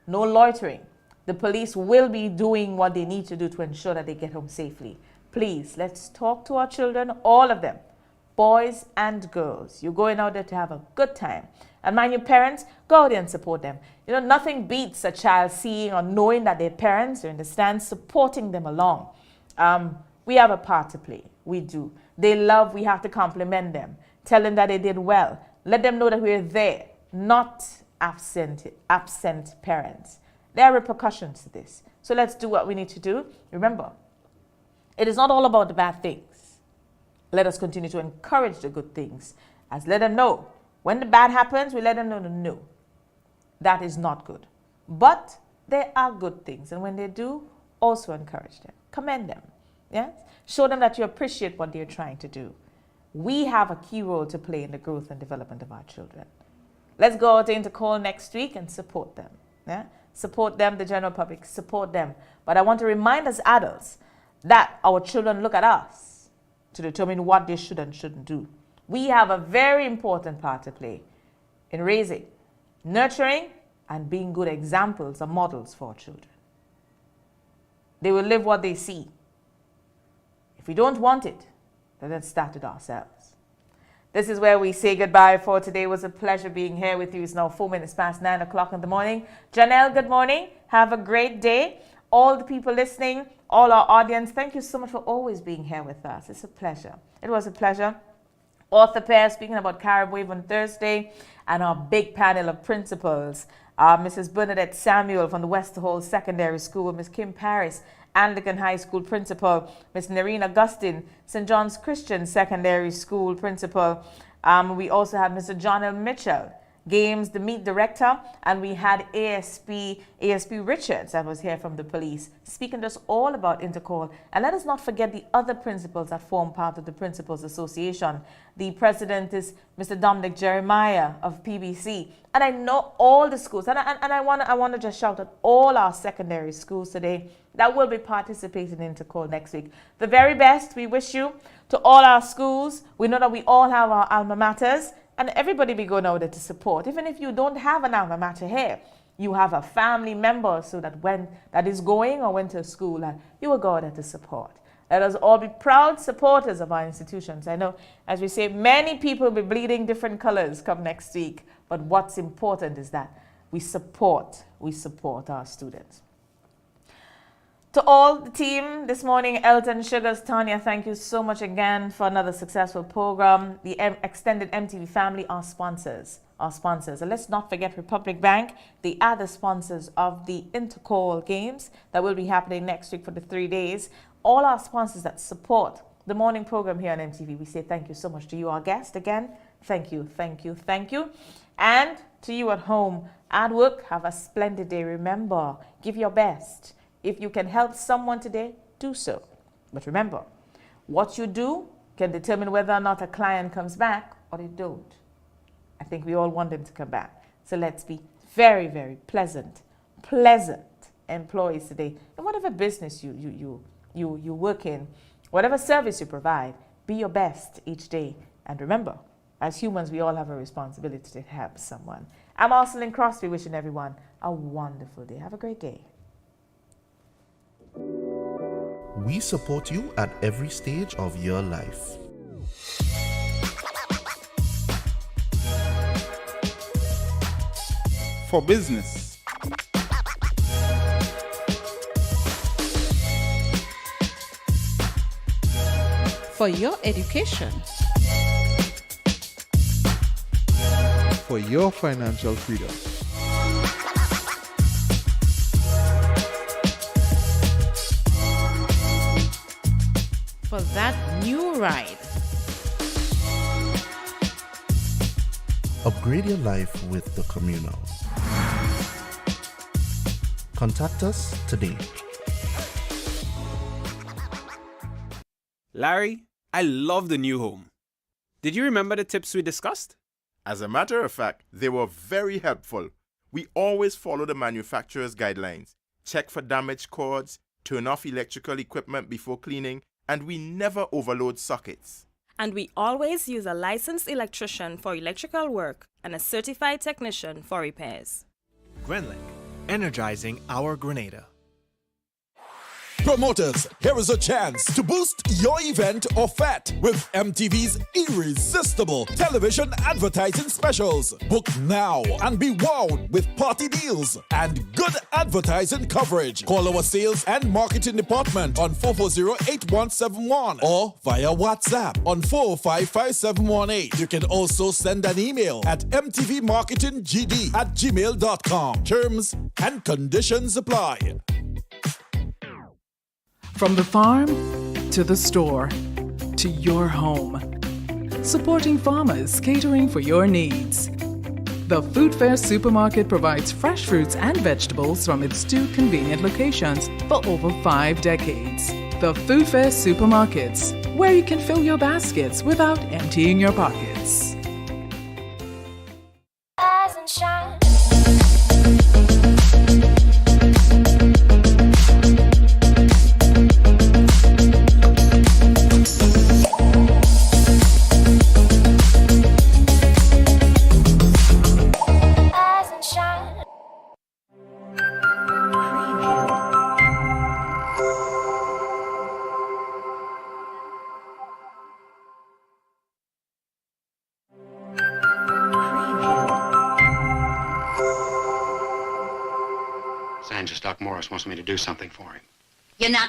No loitering. The police will be doing what they need to do to ensure that they get home safely. Please, let's talk to our children, all of them, boys and girls. You're going out there to have a good time. And mind your parents, go out there and support them. You know, nothing beats a child seeing or knowing that their parents are in the stands supporting them along. We have a part to play. We do. They love, we have to compliment them. Tell them that they did well. Let them know that we're there, not absent parents. There are repercussions to this. So let's do what we need to do. Remember, it is not all about the bad things. Let us continue to encourage the good things. As let them know. When the bad happens, we let them know, no, that is not good. But there are good things. And when they do, also encourage them. Commend them. Yes? Show them that you appreciate what they're trying to do. We have a key role to play in the growth and development of our children. Let's go out into call next week and support them. Yeah? Support them, the general public, support them. But I want to remind us adults that our children look at us to determine what they should and shouldn't do. We have a very important part to play in raising, nurturing, and being good examples or models for our children. They will live what they see. If we don't want it, then let's start it ourselves. This is where we say goodbye for today. It was a pleasure being here with you. It's now 4 minutes past 9 o'clock in the morning. Janelle, good morning. Have a great day. All the people listening, all our audience, thank you so much for always being here with us. It's a pleasure. It was a pleasure. Author pair speaking about Carib Wave on Thursday, and our big panel of principals. Mrs. Bernadette Samuel from the West Hall Secondary School, Ms. Kim Paris, Anglican High School Principal, Ms. Nerine Augustine, St. John's Christian Secondary School Principal. We also have Mr. John L. Mitchell, Games, the Meet Director, and we had ASP Richards that was here from the police, speaking to us all about Intercall. And let us not forget the other principals that form part of the Principals Association. The president is Mr. Dominic Jeremiah of PBC. And I know all the schools, and I want to just shout at all our secondary schools today that will be participating in Intercall next week. The very best we wish you to all our schools. We know that we all have our alma maters, and everybody be going out there to support. Even if you don't have an alma mater here, you have a family member so that when that is going or went to school, you will go out there to support. Let us all be proud supporters of our institutions. I know, as we say, many people will be bleeding different colors come next week, but what's important is that we support our students. To all the team this morning, Elton, Sugars, Tanya, thank you so much again for another successful program. The extended MTV family are sponsors. And let's not forget Republic Bank. They are the sponsors of the Intercall games that will be happening next week for the 3 days. All our sponsors that support the morning program here on MTV, we say thank you so much to you, our guest. Again, thank you. And to you at home, at work, have a splendid day. Remember, give your best. If you can help someone today, do so. But remember, what you do can determine whether or not a client comes back or they don't. I think we all want them to come back. So let's be very, very pleasant employees today. And whatever business you work in, whatever service you provide, be your best each day. And remember, as humans, we all have a responsibility to help someone. I'm Arcelyn Crosby, wishing everyone a wonderful day. Have a great day. We support you at every stage of your life. For business, For your education, for your financial freedom. for that new ride. Upgrade your life with the Communal. Contact us today. Larry, I love the new home. Did you remember the tips we discussed? As a matter of fact, they were very helpful. We always follow the manufacturer's guidelines, check for damaged cords, turn off electrical equipment before cleaning, and we never overload sockets. And we always use a licensed electrician for electrical work and a certified technician for repairs. Grenlink, energizing our Grenada. Promoters, here is a chance to boost your event or fete with MTV's irresistible television advertising specials. Book now and be wowed with party deals and good advertising coverage. Call our sales and marketing department on 440-8171 or via WhatsApp on 455-5718. You can also send an email at mtvmarketinggd@gmail.com. Terms and conditions apply. From the farm to the store to your home. Supporting farmers, catering for your needs. The Food Fair Supermarket provides fresh fruits and vegetables from its 2 convenient locations for over 5 decades. The Food Fair Supermarkets, where you can fill your baskets without emptying your pockets. Rise and shine. Sanjay Stock Morris wants me to do something for him. You're not